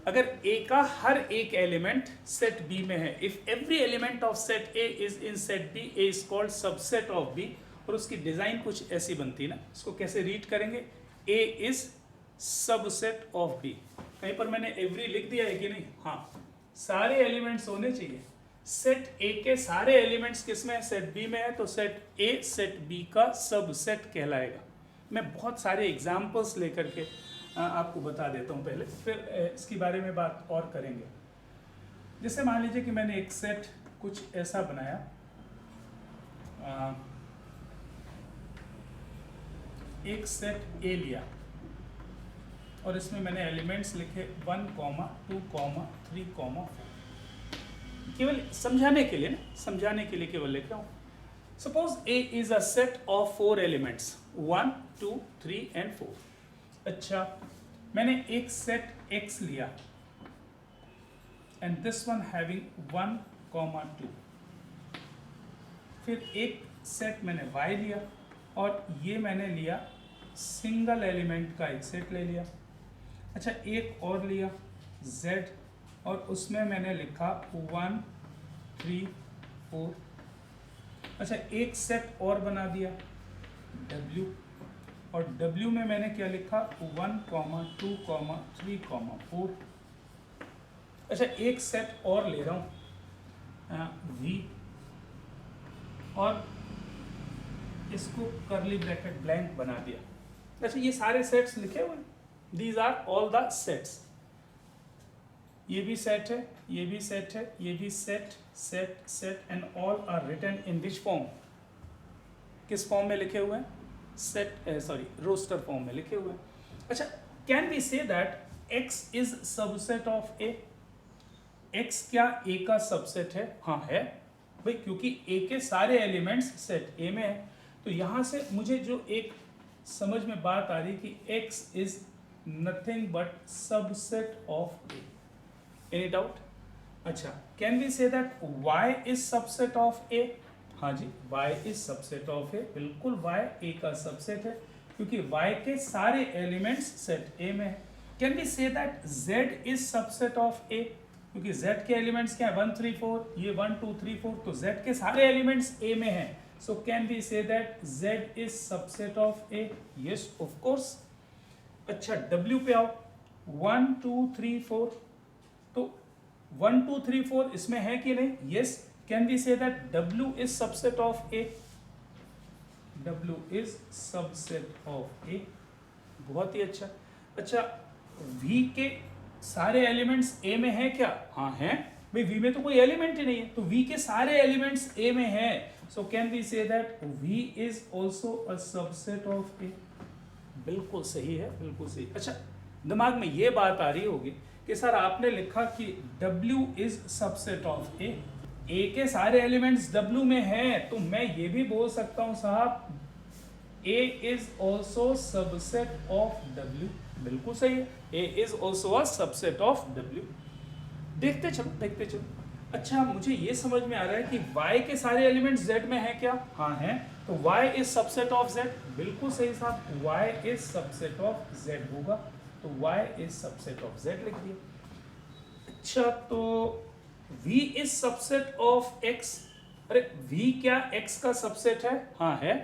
Speaker 1: अगर A का हर एक एलिमेंट सेट B में है, if every element of set A is in set B, A is called subset of B. और उसकी डिजाइन कुछ ऐसी बनती है ना, इसको कैसे रीड करेंगे? A is subset of B. कहीं पर मैंने एवरी लिख दिया है कि नहीं? हाँ, सारे एलिमेंट्स होने चाहिए. सेट A के सारे एलिमेंट्स किसमें है? सेट B में है, तो सेट A सेट B का सबसेट कहलाएगा. मैं बहुत सारे एग्जाम्पल्स लेकर के आपको बता देता हूँ पहले, फिर इसके बारे में बात और करेंगे. जैसे मान लीजिए कि मैंने एक सेट कुछ ऐसा बनाया, एक सेट A लिया और इसमें मैंने एलिमेंट्स लिखे 1, 2, 3, 4. केवल समझाने के लिए ना, समझाने के लिए केवल लिख रहा हूँ. Suppose A is a set of 4 elements 1, 2, 3 and 4. अच्छा, मैंने एक सेट X लिया and this one having 1, 2. फिर एक सेट मैंने Y लिया और ये मैंने लिया सिंगल एलिमेंट का एक सेट ले लिया. अच्छा, एक और लिया Z और उसमें मैंने लिखा 1, 3, 4. अच्छा, एक सेट और बना दिया W और W में मैंने क्या लिखा 1, 2, 3, 4. अच्छा, एक सेट और ले रहा हूँ V और इसको कर्ली ब्रैकेट ब्लैंक बना दिया. अच्छा, ये सारे सेट्स लिखे हुए हैं. These are all the sets. ये भी सेट है, ये भी सेट है, ये भी set set set and all are written in which form. किस फॉर्म में लिखे हुए हैं? सेट रोस्टर फॉर्म में लिखे हुए हैं. अच्छा, can we say that X is subset of A? X क्या A का सबसेट है? हाँ है भाई, क्योंकि A के सारे एलिमेंट्स सेट A में है. तो यहाँ से मुझे जो एक समझ में बात आ रही कि X is nothing but subset of A. Any doubt? अच्छा, can we say that Y is subset of A? हाँ जी, Y is subset of A. बिल्कुल, Y A का सबसेट है क्योंकि Y के सारे एलिमेंट्स सेट A में है. Can we say that Z is subset of A? क्योंकि Z के एलिमेंट्स क्या है 1, 3, 4. ये 1, 2, 3, 4, तो Z के सारे एलिमेंट्स A में है. So can we say that Z is subset of A? Yes, of course. अच्छा, W पे आओ. 1, 2, 3, 4. तो 1, 2, 3, 4 इसमें है कि नहीं? Yes. Can we say that W is subset of A? W is subset of A. बहुत ही अच्छा. अच्छा, V के सारे एलिमेंट्स A में है क्या? हाँ है भाई, V में तो कोई एलिमेंट ही नहीं है, तो V के सारे एलिमेंट्स A में है. So can we say that V is also a subset of A? बिल्कुल सही है, बिल्कुल सही. अच्छा, दिमाग में ये बात आ रही होगी कि सर आपने लिखा कि W is subset of A. A के सारे एलिमेंट्स W में हैं, तो मैं ये भी बोल सकता हूँ साहब A is also subset of W. बिल्कुल सही है, A is also a subset of W. देखते चलो, देखते चलो. अच्छा, मुझे ये समझ में आ रहा है कि Y के सारे एलिमेंट्स Z में हैं क्या? हाँ हैं. तो Y is subset of Z. बिल्कुल सही साहब, Y is subset of Z होगा, तो Y is subset of Z लिख दिया. अच्छा, तो V is subset of X. अरे V क्या X का सबसेट है? हाँ है,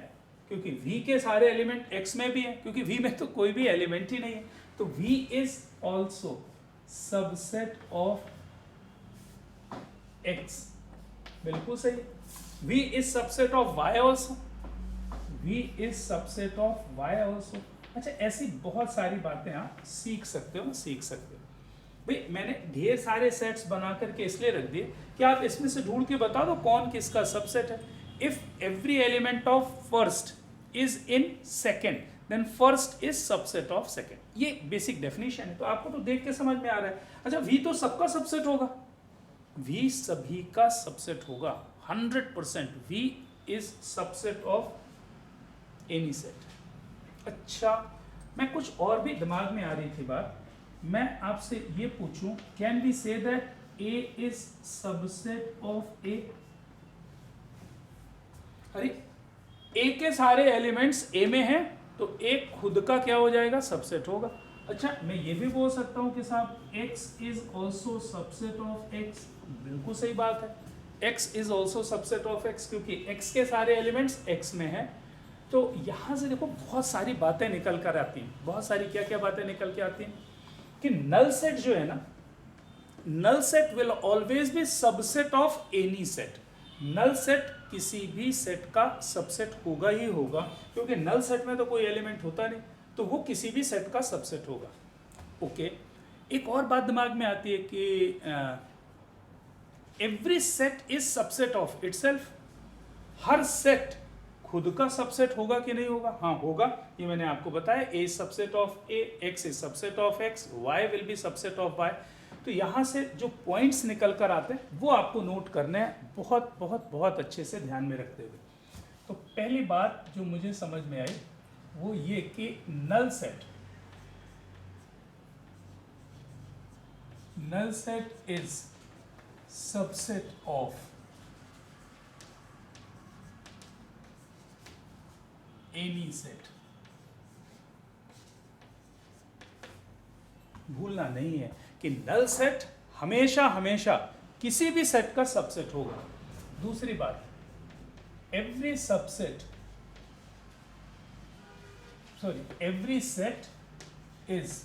Speaker 1: क्योंकि V के सारे एलिमेंट X में भी है, क्योंकि V में तो कोई भी एलिमेंट ही नहीं है. तो V is also subset of X. बिल्कुल सही. V is subset of Y also. V is subset of Y also. अच्छा, ऐसी बहुत सारी बातें आप सीख सकते हो, सीख सकते हो भाई. मैंने ढेर सारे सेट्स बना करके इसलिए रख दिए कि आप इसमें से ढूंढ के बता दो कौन किसका सबसेट है. If every element of first is in second, then first is subset of second. ये बेसिक डेफिनेशन है, तो आपको तो देख के समझ में आ रहा है. अच्छा, V तो सबका सबसेट होगा. V सभी का सबसेट होगा 100%. V is subset of any set. अच्छा, मैं कुछ और भी दिमाग में आ रही थी बात. मैं आपसे ये पूछूं, can we say that A is subset of A? अरे, A के सारे एलिमेंट्स A में हैं, तो A खुद का क्या हो जाएगा? सबसेट होगा. अच्छा, मैं ये भी बोल सकता हूँ कि साहब X is also subset of X. बिल्कुल सही बात है, X is also subset of X, क्योंकि X के सारे एलिमेंट्स X में हैं. तो यहाँ से देखो बहुत सारी बातें निकल कर आती हैं. बहुत सारी क्या क्या बातें निकल के आती हैं कि नल सेट जो है ना, null set will always be subset of any set. Null set किसी भी सेट का सबसेट होगा ही होगा, क्योंकि नल सेट में तो कोई एलिमेंट होता नहीं, तो वो किसी भी सेट का सबसेट होगा. ओके, एक और बात दिमाग में आती है कि every set is subset of itself. Her set खुद का सबसेट होगा कि नहीं होगा? हाँ होगा. ये मैंने आपको बताया, A is subset of A, X is subset of X, Y will be subset of Y. तो यहाँ से जो पॉइंट्स निकल कर आते हैं वो आपको नोट करने हैं बहुत बहुत बहुत अच्छे से ध्यान में रखते हुए. तो पहली बात जो मुझे समझ में आई वो ये कि null set is subset of any set. भूलना नहीं है कि नल सेट हमेशा हमेशा किसी भी सेट का सबसेट होगा। दूसरी बात, every set is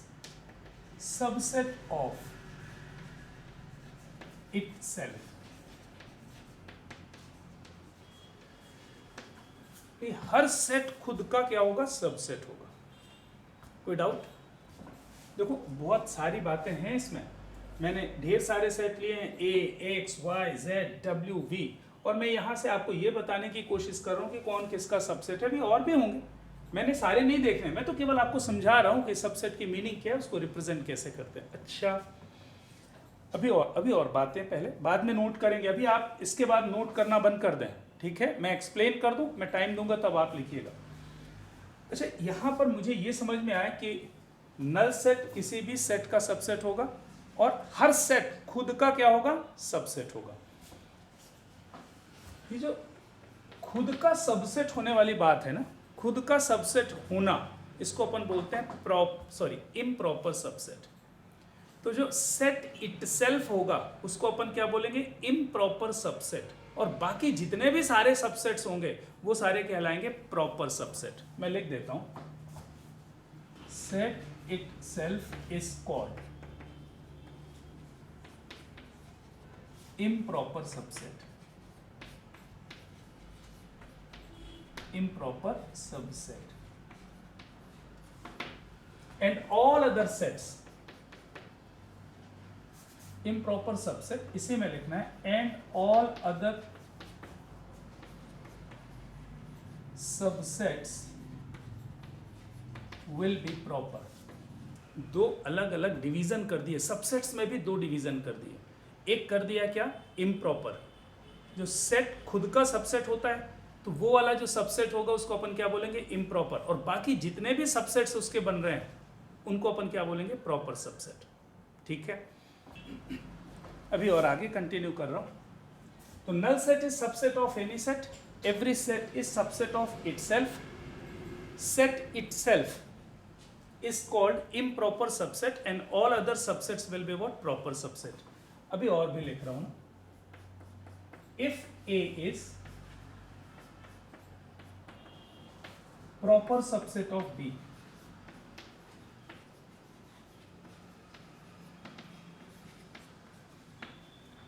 Speaker 1: subset of itself। Her set खुद का क्या होगा, सबसेट होगा। कोई डाउट? देखो बहुत सारी बातें हैं इसमें, मैंने ढेर सारे सेट लिए हैं, A, X, Y, Z, W, V, और मैं यहाँ से आपको ये बताने की कोशिश कर रहा हूँ कि कौन किसका सबसेट है। अभी और भी होंगे, मैंने सारे नहीं देखने, मैं तो केवल आपको समझा रहा हूँ कि सबसेट की मीनिंग क्या है, उसको रिप्रेजेंट कैसे करते हैं। अच्छा, अभी और बातें पहले, बाद में नोट करेंगे। अभी आप इसके बाद नोट करना बंद कर दें, ठीक है? मैं एक्सप्लेन कर दूं, मैं टाइम दूंगा तब आप लिखिएगा। अच्छा, यहाँ पर मुझे ये समझ में आया कि नल सेट किसी भी सेट का सबसेट होगा और हर सेट खुद का क्या होगा, सबसेट होगा। ये जो खुद का सबसेट होने वाली बात है ना, खुद का सबसेट होना, इसको अपन बोलते हैं इम्प्रॉपर सबसेट। तो जो सेट इटसेल्फ होगा उसको अपन क्या बोलेंगे, इम्प्रॉपर सबसेट, और बाकी जितने भी सारे सबसेट्स होंगे वो सारे कहलाएंगे प्रॉपर सबसेट। मैं लिख देता हूं, set itself is called improper subset. improper subset and all other sets improper subset, इसी में लिखना है and all other subsets will be proper। दो अलग अलग डिवीजन कर दिए, सबसेट्स में भी दो डिवीजन कर दिए। एक कर दिया क्या, इम्प्रॉपर, जो सेट खुद का सबसेट होता है तो वो वाला जो सबसेट होगा उसको अपन क्या बोलेंगे, इम्प्रॉपर, और बाकी जितने भी सबसेट्स उसके बन रहे हैं उनको अपन क्या बोलेंगे, प्रॉपर सबसेट। ठीक है, अभी और आगे कंटिन्यू कर रहा हूं। तो null set is subset of any set, every set is subset of itself, set itself is called improper subset and all other subsets will be what, proper subset. अभी और भी लिख रहा हूं, if A is proper subset of B,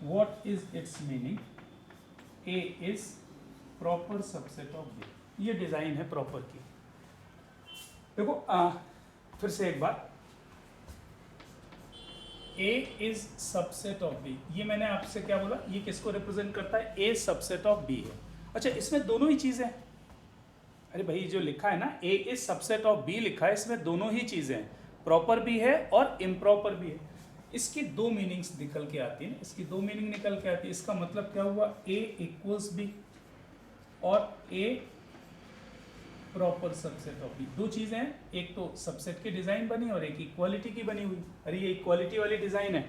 Speaker 1: what is its meaning? A is proper subset of B। ये design है proper की। देखो फिर से एक बार, A is subset of B, ये मैंने आपसे क्या बोला, ये किसको रिप्रेजेंट करता है, A सबसेट ऑफ B है। अच्छा, इसमें दोनों ही चीजें हैं। अरे भाई जो लिखा है ना, ए इज सबसेट ऑफ बी लिखा है, इसमें दोनों ही चीजें हैं, प्रॉपर भी है और इम्प्रॉपर भी है। इसकी दो मीनिंग्स निकल के आती है, इसकी दो मीनिंग निकल के आती है। इसका मतलब क्या हुआ, ए इक्वल्स बी और ए प्रॉपर सबसेट ऑफ बी। दो चीजें हैं, एक तो सबसेट की डिजाइन बनी और एक इक्वालिटी की बनी हुई। अरे ये इक्वालिटी वाली डिजाइन है,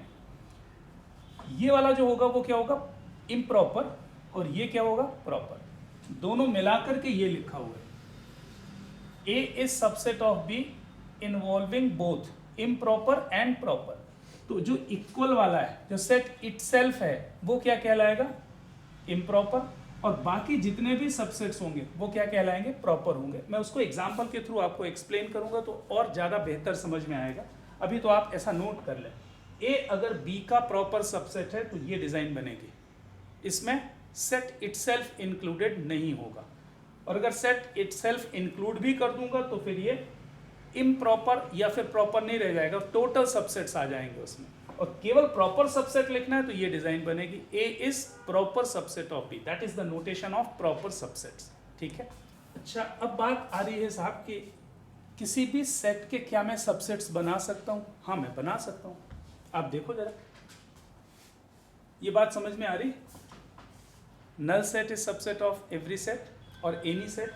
Speaker 1: ये वाला जो होगा वो क्या होगा, इम्प्रॉपर, और ये क्या होगा, प्रॉपर। दोनों मिलाकर के ये लिखा हुआ है, A is subset of B involving both improper and proper। तो जो इक्वल वाला है, जो सेट इटसेल्फ है, वो क्या कहलाएगा, इम्प्रॉपर, और बाकी जितने भी सबसेट्स होंगे वो क्या कहलाएंगे, प्रॉपर होंगे। मैं उसको एग्जांपल के थ्रू आपको एक्सप्लेन करूंगा तो और ज़्यादा बेहतर समझ में आएगा। अभी तो आप ऐसा नोट कर लें, ए अगर बी का प्रॉपर सबसेट है तो ये डिज़ाइन बनेगी, इसमें सेट इटसेल्फ इंक्लूडेड नहीं होगा, और अगर सेट इटसेल्फ इंक्लूड भी कर दूंगा तो फिर ये इम्प्रॉपर या फिर प्रॉपर नहीं रह जाएगा, टोटल सबसेट्स आ जाएंगे उसमें। और केवल प्रॉपर सबसेट लिखना है तो ये डिजाइन बनेगी, A is proper subset of B, that is the notation of proper subsets. ठीक है, अच्छा अब बात आ रही है साहब कि किसी भी सेट के क्या मैं सबसेट्स बना सकता हूँ? हाँ मैं बना सकता हूँ। आप देखो जरा, ये बात समझ में आ रही? Null set is subset of every set, और any set,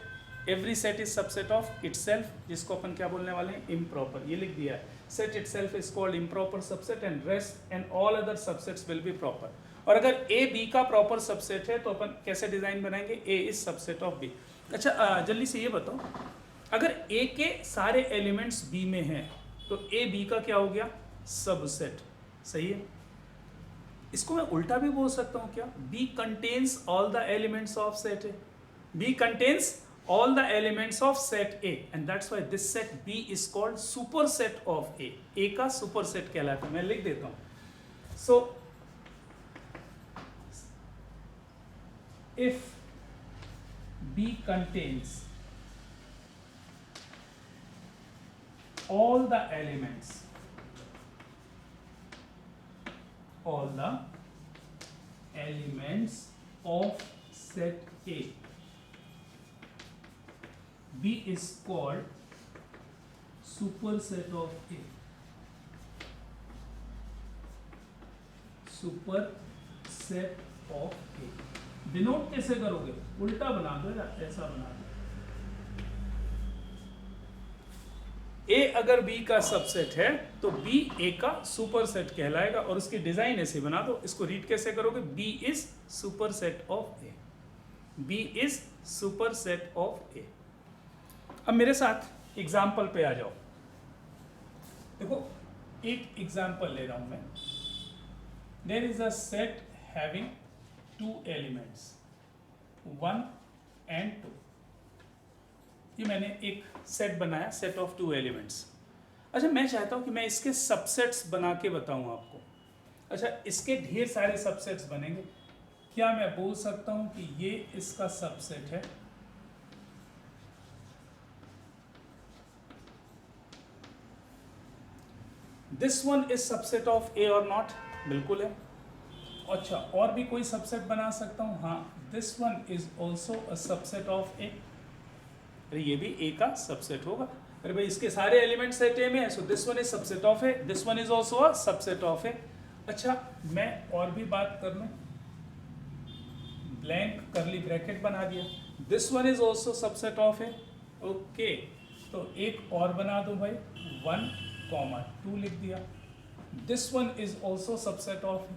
Speaker 1: every set is subset of itself, जिसको अपन क्या बोलने वाले हैं, इम्प्रॉपर, ये लिख दिया है। Set itself is called improper subset and rest and all other subsets will B proper. और अगर ए बी का प्रॉपर सबसेट है तो अपन कैसे डिजाइन बनाएंगे, ए इज सबसेट ऑफ बी। अच्छा जल्दी से ये बताओ, अगर ए के सारे एलिमेंट्स बी में हैं तो ए बी का क्या हो गया, सबसेट, सही है। इसको मैं उल्टा भी बोल सकता हूं क्या, B contains all the elements of set A, B contains all the elements of set A and that's why this set B is called superset of A. A का superset कहलाता है, मैं लिख देता हूँ। So if B contains all the elements of set A, B is called superset of A. Superset of A. Denote कैसे करोगे, उल्टा बना दो या ऐसा बना दो। A अगर B का सबसेट है तो B A का सुपरसेट कहलाएगा और उसकी डिजाइन ऐसे बना दो। इसको रीड कैसे करोगे, B is superset of A, B is superset of A। अब मेरे साथ एग्जाम्पल पे आ जाओ। देखो एक एग्जाम्पल ले रहा हूं मैं। There is a set having 2 elements 1 and 2। ये मैंने एक सेट बनाया, सेट ऑफ 2 एलिमेंट्स। अच्छा मैं चाहता हूं कि मैं इसके सबसेट्स बना के बताऊं आपको। अच्छा इसके ढेर सारे सबसेट्स बनेंगे, क्या मैं बोल सकता हूं कि ये इसका सबसेट है, this one is subset of A और नॉट, बिल्कुल है। अच्छा और भी कोई सबसेट बना सकता हूं, हाँ, this one is also a subset of A, अरे ये भी ए का सबसेट होगा। अरे भाई इसके सारे एलिमेंट सेट ए में है, so this one is subset of A, this one is also a subset of A. अच्छा मैं और भी बात कर लूं, ब्लैंक करली ब्रैकेट बना दिया, this one is also subset of A, okay. तो एक और बना दो भाई, 1, 2 लिख दिया, this one is also subset of.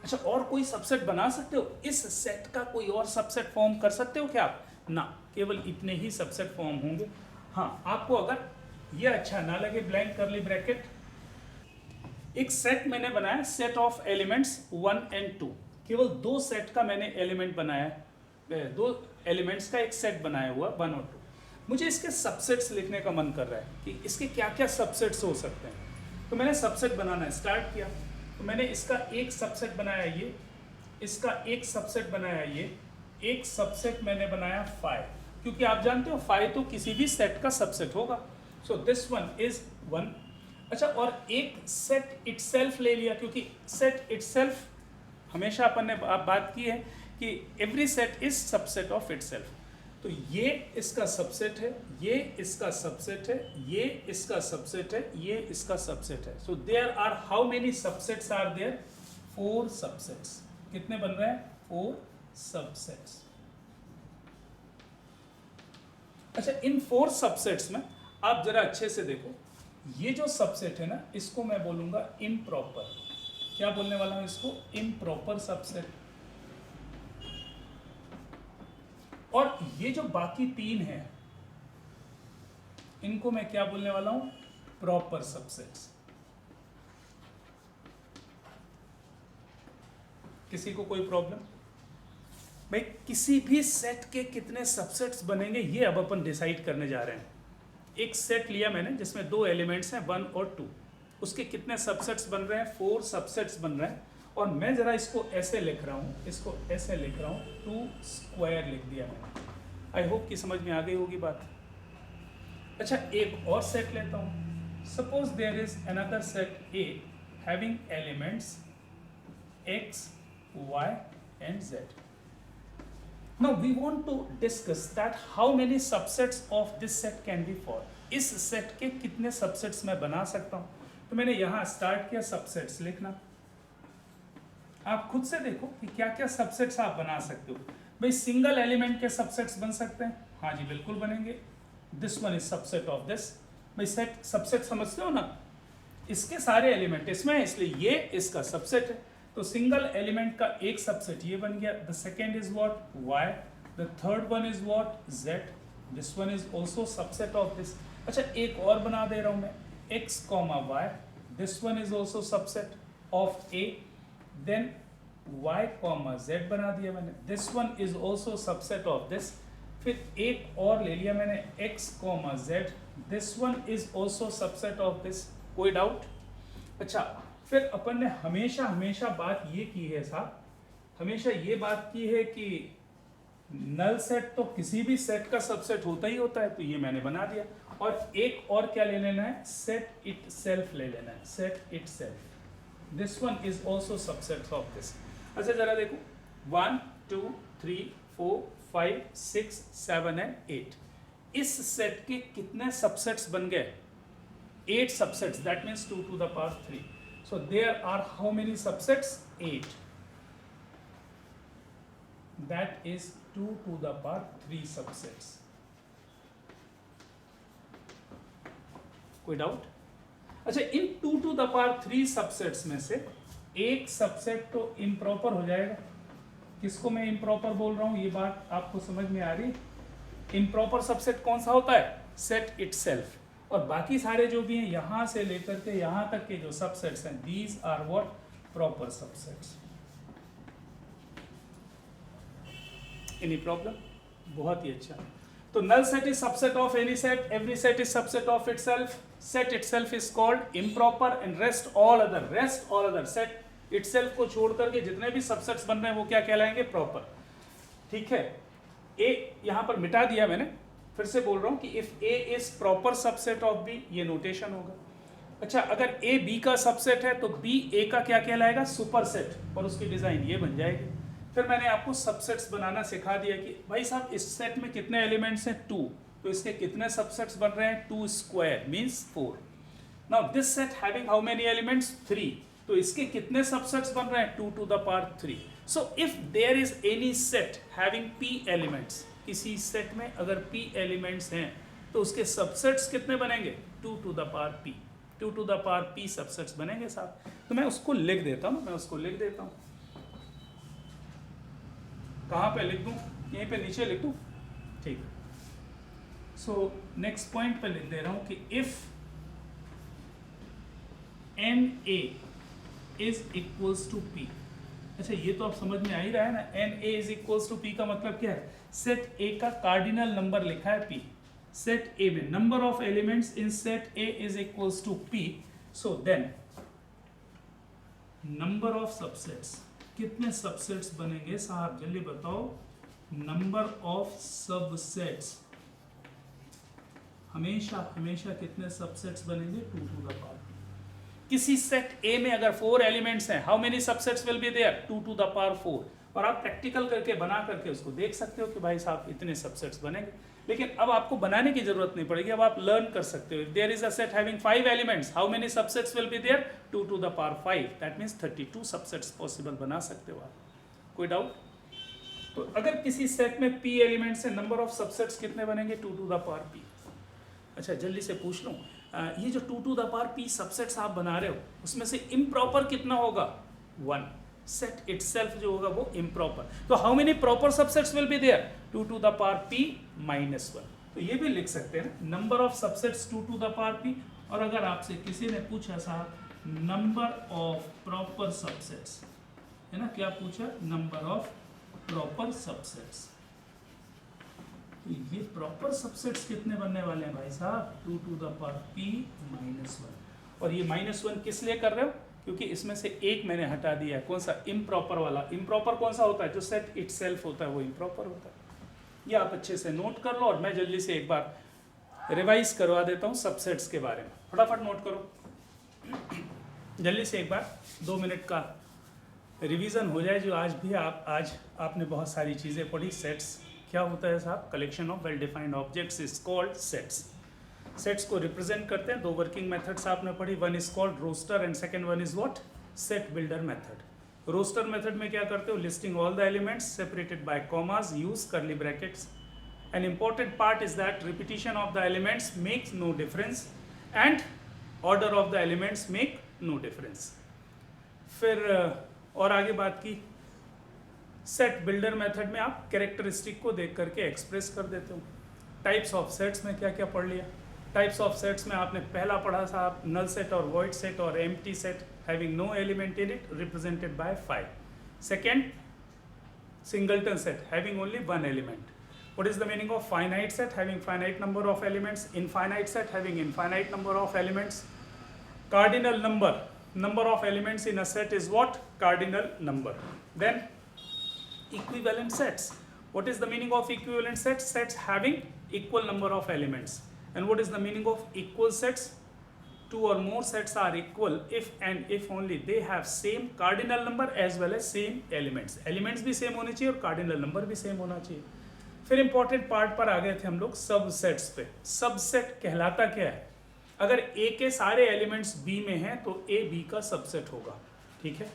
Speaker 1: अच्छा और कोई सबसेट बना सकते हो, इस सेट का कोई और सबसेट फॉर्म कर सकते हो क्या आप, ना, केवल इतने ही सबसेट फॉर्म होंगे। हाँ आपको अगर ये अच्छा ना लगे ब्लैंक करली ब्रैकेट, एक सेट मैंने बनाया, सेट ऑफ एलिमेंट्स 1 and 2, केवल 2 सेट का मैंने एलिमेंट बनाया, 2 एलिमेंट्स का एक सेट बनाया हुआ 1 और 2। मुझे इसके सबसेट्स लिखने का मन कर रहा है कि इसके क्या क्या सबसेट्स हो सकते हैं, तो मैंने सबसेट बनाना स्टार्ट किया। तो मैंने इसका एक सबसेट बनाया ये, इसका एक सबसेट बनाया ये, एक सबसेट मैंने बनाया 5, क्योंकि आप जानते हो 5 तो किसी भी सेट का सबसेट होगा। सो दिस वन इज 1। अच्छा और एक सेट इटसेल्फ ले लिया, क्योंकि सेट इटसेल्फ हमेशा अपन ने बात की है कि every set is subset of itself. तो ये इसका सबसेट है, ये इसका सबसेट है, ये इसका सबसेट है, ये इसका सबसेट है। So there are how many subsets are there, 4 subsets. कितने बन रहे हैं, 4 सबसेट्स। अच्छा इन 4 सबसेट्स में आप जरा अच्छे से देखो, ये जो सबसेट है ना, इसको मैं बोलूंगा इम्प्रॉपर। क्या बोलने वाला हूं इसको, इम्प्रॉपर सबसेट। और ये जो बाकी 3 हैं इनको मैं क्या बोलने वाला हूं, प्रॉपर सबसेट्स। किसी को कोई प्रॉब्लम भाई, किसी भी सेट के कितने सबसेट्स बनेंगे ये अब अपन डिसाइड करने जा रहे हैं। एक सेट लिया मैंने जिसमें 2 एलिमेंट्स हैं 1 और 2, उसके कितने सबसेट्स बन रहे हैं, 4 सबसेट्स बन रहे हैं। और मैं जरा इसको ऐसे लिख रहा हूँ, इसको ऐसे लिख रहा हूँ, 2 स्क्वायर लिख दिया मैंने। आई होप कि समझ में आ गई होगी बात। अच्छा एक और सेट लेता हूँ, suppose there is another set A having elements x, y and z. Now we want to discuss that how many subsets of this set can be formed. इस सेट के कितने सबसेट्स मैं बना सकता हूँ। तो मैंने यहाँ स्टार्ट किया सबसेट्स लिखना। आप खुद से देखो कि क्या क्या सबसेट्स आप बना सकते हो। भाई सिंगल एलिमेंट के सबसेट्स बन सकते हैं? हाँ जी बिल्कुल बनेंगे। This one is subset of this. भाई सेट सबसेट समझते हो ना, इसके सारे एलिमेंट इसमें है इसलिए ये इसका सबसेट है। तो सिंगल एलिमेंट का एक सबसेट ये बन गया। The second is what? y, the third one is what? z, this one is also subset of this. अच्छा एक और बना दे रहा हूं मैं, x, y, this one is also subset of a, then y, z बना दिया मैंने, this one is also subset of this. फिर एक और ले लिया मैंने x, z, this one is also subset of this. कोई डाउट? अच्छा फिर अपन ने हमेशा हमेशा बात ये की है साहब, हमेशा ये बात की है कि नल सेट तो किसी भी सेट का सबसेट होता ही होता है, तो ये मैंने बना दिया। और एक और क्या ले लेना है? सेट इट सेल्फ ले लेना है, set it self. This one is also subset of this. अच्छा जरा देखो 1 2 3 4 5 6 7 एंड 8, इस सेट के कितने सबसेट्स बन गए? 8 subsets, that means 2 to the power 3. So there are how many subsets? 8. That is 2 to the power 3 subsets. कोई doubt? अच्छा इन 2 to the power 3 subsets में से एक सबसेट तो इम्प्रॉपर हो जाएगा। किसको मैं इम्प्रॉपर बोल रहा हूं, ये बात आपको समझ में आ रही? इम्प्रॉपर सबसेट कौन सा होता है? Set itself. और बाकी सारे जो भी हैं यहां से लेकर के यहां तक के जो सबसेट्स हैं, these are what? Proper subsets. Any problem? बहुत ही अच्छा। तो null set is subset of any set, every set is subset of itself, set itself is called improper and rest all other set itself को छोड़ करके जितने भी subsets बन रहे हैं वो क्या कहलाएंगे? प्रॉपर। ठीक है, ए यहां पर मिटा दिया मैंने, फिर से बोल रहा हूं कि if A is proper subset of B, ये नोटेशन होगा। अच्छा अगर ए बी का सबसेट है तो बी ए का क्या कहलाएगा? सुपरसेट, और उसकी डिजाइन ये बन जाएगी। फिर मैंने आपको सबसेट्स बनाना सिखा दिया कि भाई साहब इस सेट में कितने एलिमेंट्स हैं? 2, तो इसके कितने सबसेट्स बन रहे हैं? 2 square means 4। Now this set having how many elements? 3, तो इसके कितने सबसेट्स बन रहे हैं? 2 to the power 3। So if there is any set having p elements, किसी सेट में अगर p एलिमेंट्स हैं तो उसके सबसेट्स कितने बनेंगे? 2 to the power p, 2 to the power p subsets बनेंगे साहब। तो मैं उसको लिख देता हूं, कहां पे लिख दूं? यहीं पे नीचे लिख दूं? ठीक। सो नेक्स्ट पॉइंट पे लिख दे रहा हूं कि if n A is equals to p. अच्छा ये तो आप समझ में आ ही रहा है ना, n A is equals to p का मतलब क्या है? सेट ए का कार्डिनल नंबर लिखा है पी, सेट ए में number of elements in set A is equals to p. So then number of subsets, कितने सबसेट्स बनेंगे साहब जल्दी बताओ? नंबर ऑफ सबसेट्स हमेशा हमेशा कितने सबसेट्स बनेंगे? 2 to the power। किसी सेट ए में अगर 4 एलिमेंट्स हैं, how many subsets will be there? 2 to the power 4। और आप प्रैक्टिकल करके बना करके उसको देख सकते हो कि भाई साहब इतने सबसेट्स बनेंगे। लेकिन अब आपको बनाने की जरूरत नहीं पड़ेगी, अब आप लर्न कर सकते हो। There is a set having 5 elements, how many subsets will be there? 2 to the power 5, that means 32 subsets possible बना सकते हो आप। कोई डाउट? तो अगर किसी सेट में p एलिमेंट्स हैं, नंबर ऑफ सबसेट्स कितने बनेंगे? 2 to the power p। अच्छा जल्दी से पूछ लूं, ये जो 2 to the power p subsets आप बना रहे हो उसमें से इम्प्रॉपर कितना होगा? 1। सेट इटसेल्फ जो होगा वो इम्प्रॉपर। तो how many proper subsets will be there? 2 to the power p -1। तो ये भी लिख सकते हैं ना, number of subsets 2 to the power p। और अगर आपसे किसी ने पूछा साहब नंबर ऑफ प्रॉपर सबसेट्स, है ना, क्या पूछा? Number of proper subsets. तो ये प्रॉपर सबसेट्स कितने बनने वाले हैं भाई साहब? 2 to the power p -1। और ये -1 किस लिए कर रहे हो? क्योंकि इसमें से एक मैंने हटा दिया है। कौन सा? इम्प्रॉपर वाला। इम्प्रॉपर कौन सा होता है? जो सेट इटसेल्फ होता है वो इम्प्रॉपर होता है। ये आप अच्छे से नोट कर लो और मैं जल्दी से एक बार रिवाइज करवा देता हूँ सबसेट्स के बारे में। फटाफट नोट करो जल्दी से, एक बार 2 मिनट का रिवीजन हो जाए। जो आज भी आज आपने बहुत सारी चीज़ें पढ़ी। सेट्स क्या होता है साहब? Collection of well defined objects is called sets. Sets को रिप्रेजेंट करते हैं 2 वर्किंग मेथड्स आपने पढ़ी। One is called roster and second one is what? Set builder method. Roster method में क्या करते हो, listing all the elements separated by commas, use curly brackets. An important part is that repetition of the elements makes no difference and order of the elements make no difference. फिर और आगे बात की, set builder method में आप characteristic को देख करके एक्सप्रेस कर देते हो. टाइप्स ऑफ सेट्स में क्या क्या पढ़ लिया. टाइप्स ऑफ सेट्स में आपने पहला पढ़ा था आप नल सेट और वॉइड सेट और empty set having no element in it represented by 5. Second, singleton set having only one element. What is the meaning of finite set? Having finite number of elements. Infinite set having infinite number of elements. Cardinal number. Number of elements in a set is what? Cardinal number. Then equivalent sets. What is the meaning of equivalent sets? Sets having equal number of elements. And what is the meaning of equal sets? Two or more sets are equal if and if only they have same cardinal number as well as same elements. Elements भी same होने चाहिए और cardinal number भी same होना चाहिए. फिर important part पर आ गए थे हम लोग सबसेट्स पे. सबसेट कहलाता क्या है? अगर ए के सारे एलिमेंट्स बी में हैं तो ए बी का सबसेट होगा. ठीक है.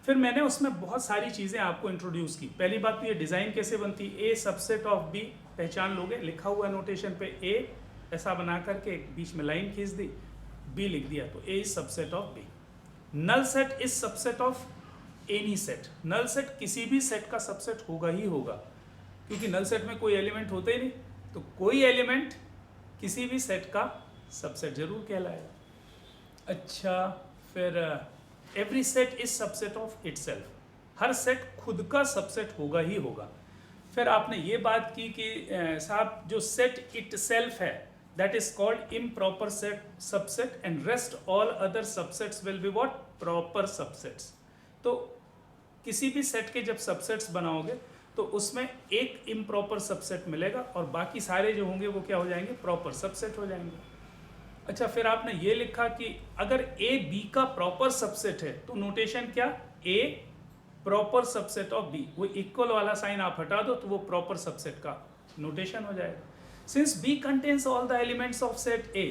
Speaker 1: फिर मैंने उसमें बहुत सारी चीज़ें आपको इंट्रोड्यूस की. पहली बात तो ये डिज़ाइन कैसे बनती है. ए सबसेट ऑफ बी पहचान लोगे, लिखा हुआ नोटेशन पे ए ऐसा बना करके एक बीच में लाइन खींच दी, बी लिख दिया, तो A is subset of B. Null set is subset of any set. Null set किसी भी सेट का सबसेट होगा ही होगा, क्योंकि नल सेट में कोई एलिमेंट होते ही नहीं, तो कोई एलिमेंट किसी भी सेट का सबसेट जरूर कहलाएगा. अच्छा, फिर every set is subset of itself. Her set खुद का सबसेट होगा ही होगा. फिर आपने ये बात की कि साहब जो सेट इटसेल्फ है that is called improper set subset and rest all other subsets will be what? Proper subsets. तो किसी भी सेट के जब सबसेट्स बनाओगे तो उसमें एक इम्प्रॉपर सबसेट मिलेगा और बाकी सारे जो होंगे वो क्या हो जाएंगे? प्रॉपर सबसेट हो जाएंगे. अच्छा, फिर आपने ये लिखा कि अगर ए बी का प्रॉपर सबसेट है तो नोटेशन क्या? ए प्रॉपर सबसेट ऑफ बी. वो इक्वल वाला साइन आप हटा दो तो वो प्रॉपर सबसेट का नोटेशन हो जाएगा. Since B contains all the elements of set A,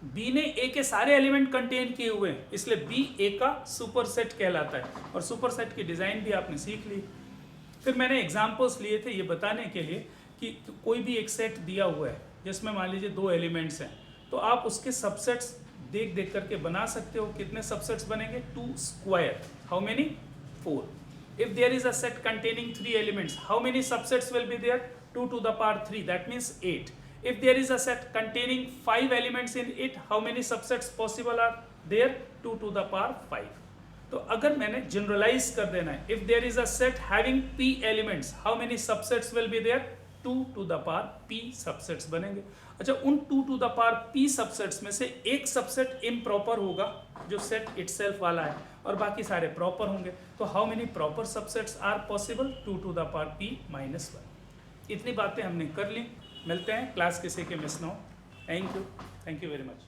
Speaker 1: B ने ए के सारे एलिमेंट कंटेन किए हुए हैं, इसलिए बी ए का सुपर सेट कहलाता है. और सुपर सेट की डिजाइन भी आपने सीख ली. फिर मैंने एग्जाम्पल्स लिए थे ये बताने के लिए कि कोई भी एक सेट दिया हुआ है जिसमें मान लीजिए 2 एलिमेंट्स हैं, तो आप उसके सबसेट्स देख देख करके बना सकते हो. कितने सबसेट्स बनेंगे? 2 square. How many? 4. If there is a set containing 3 elements, how many subsets will be there? 2 to the power 3, that means 8. If there is a set containing 5 elements in it, how many subsets possible are there? 2 to the power 5. तो अगर मैंने generalise कर देना है, if there is a set having p elements, how many subsets will be there? 2 to the power p subsets बनेंगे. अच्छा, उन 2 to the power p subsets में से एक सबसेट इम्प्रॉपर होगा जो सेट इटसेल्फ वाला है और बाकी सारे प्रॉपर होंगे. तो how many proper subsets are possible? 2 to the power p minus 1. इतनी बातें हमने कर ली. मिलते हैं क्लास किसी के मिस ना हो. Thank you very much.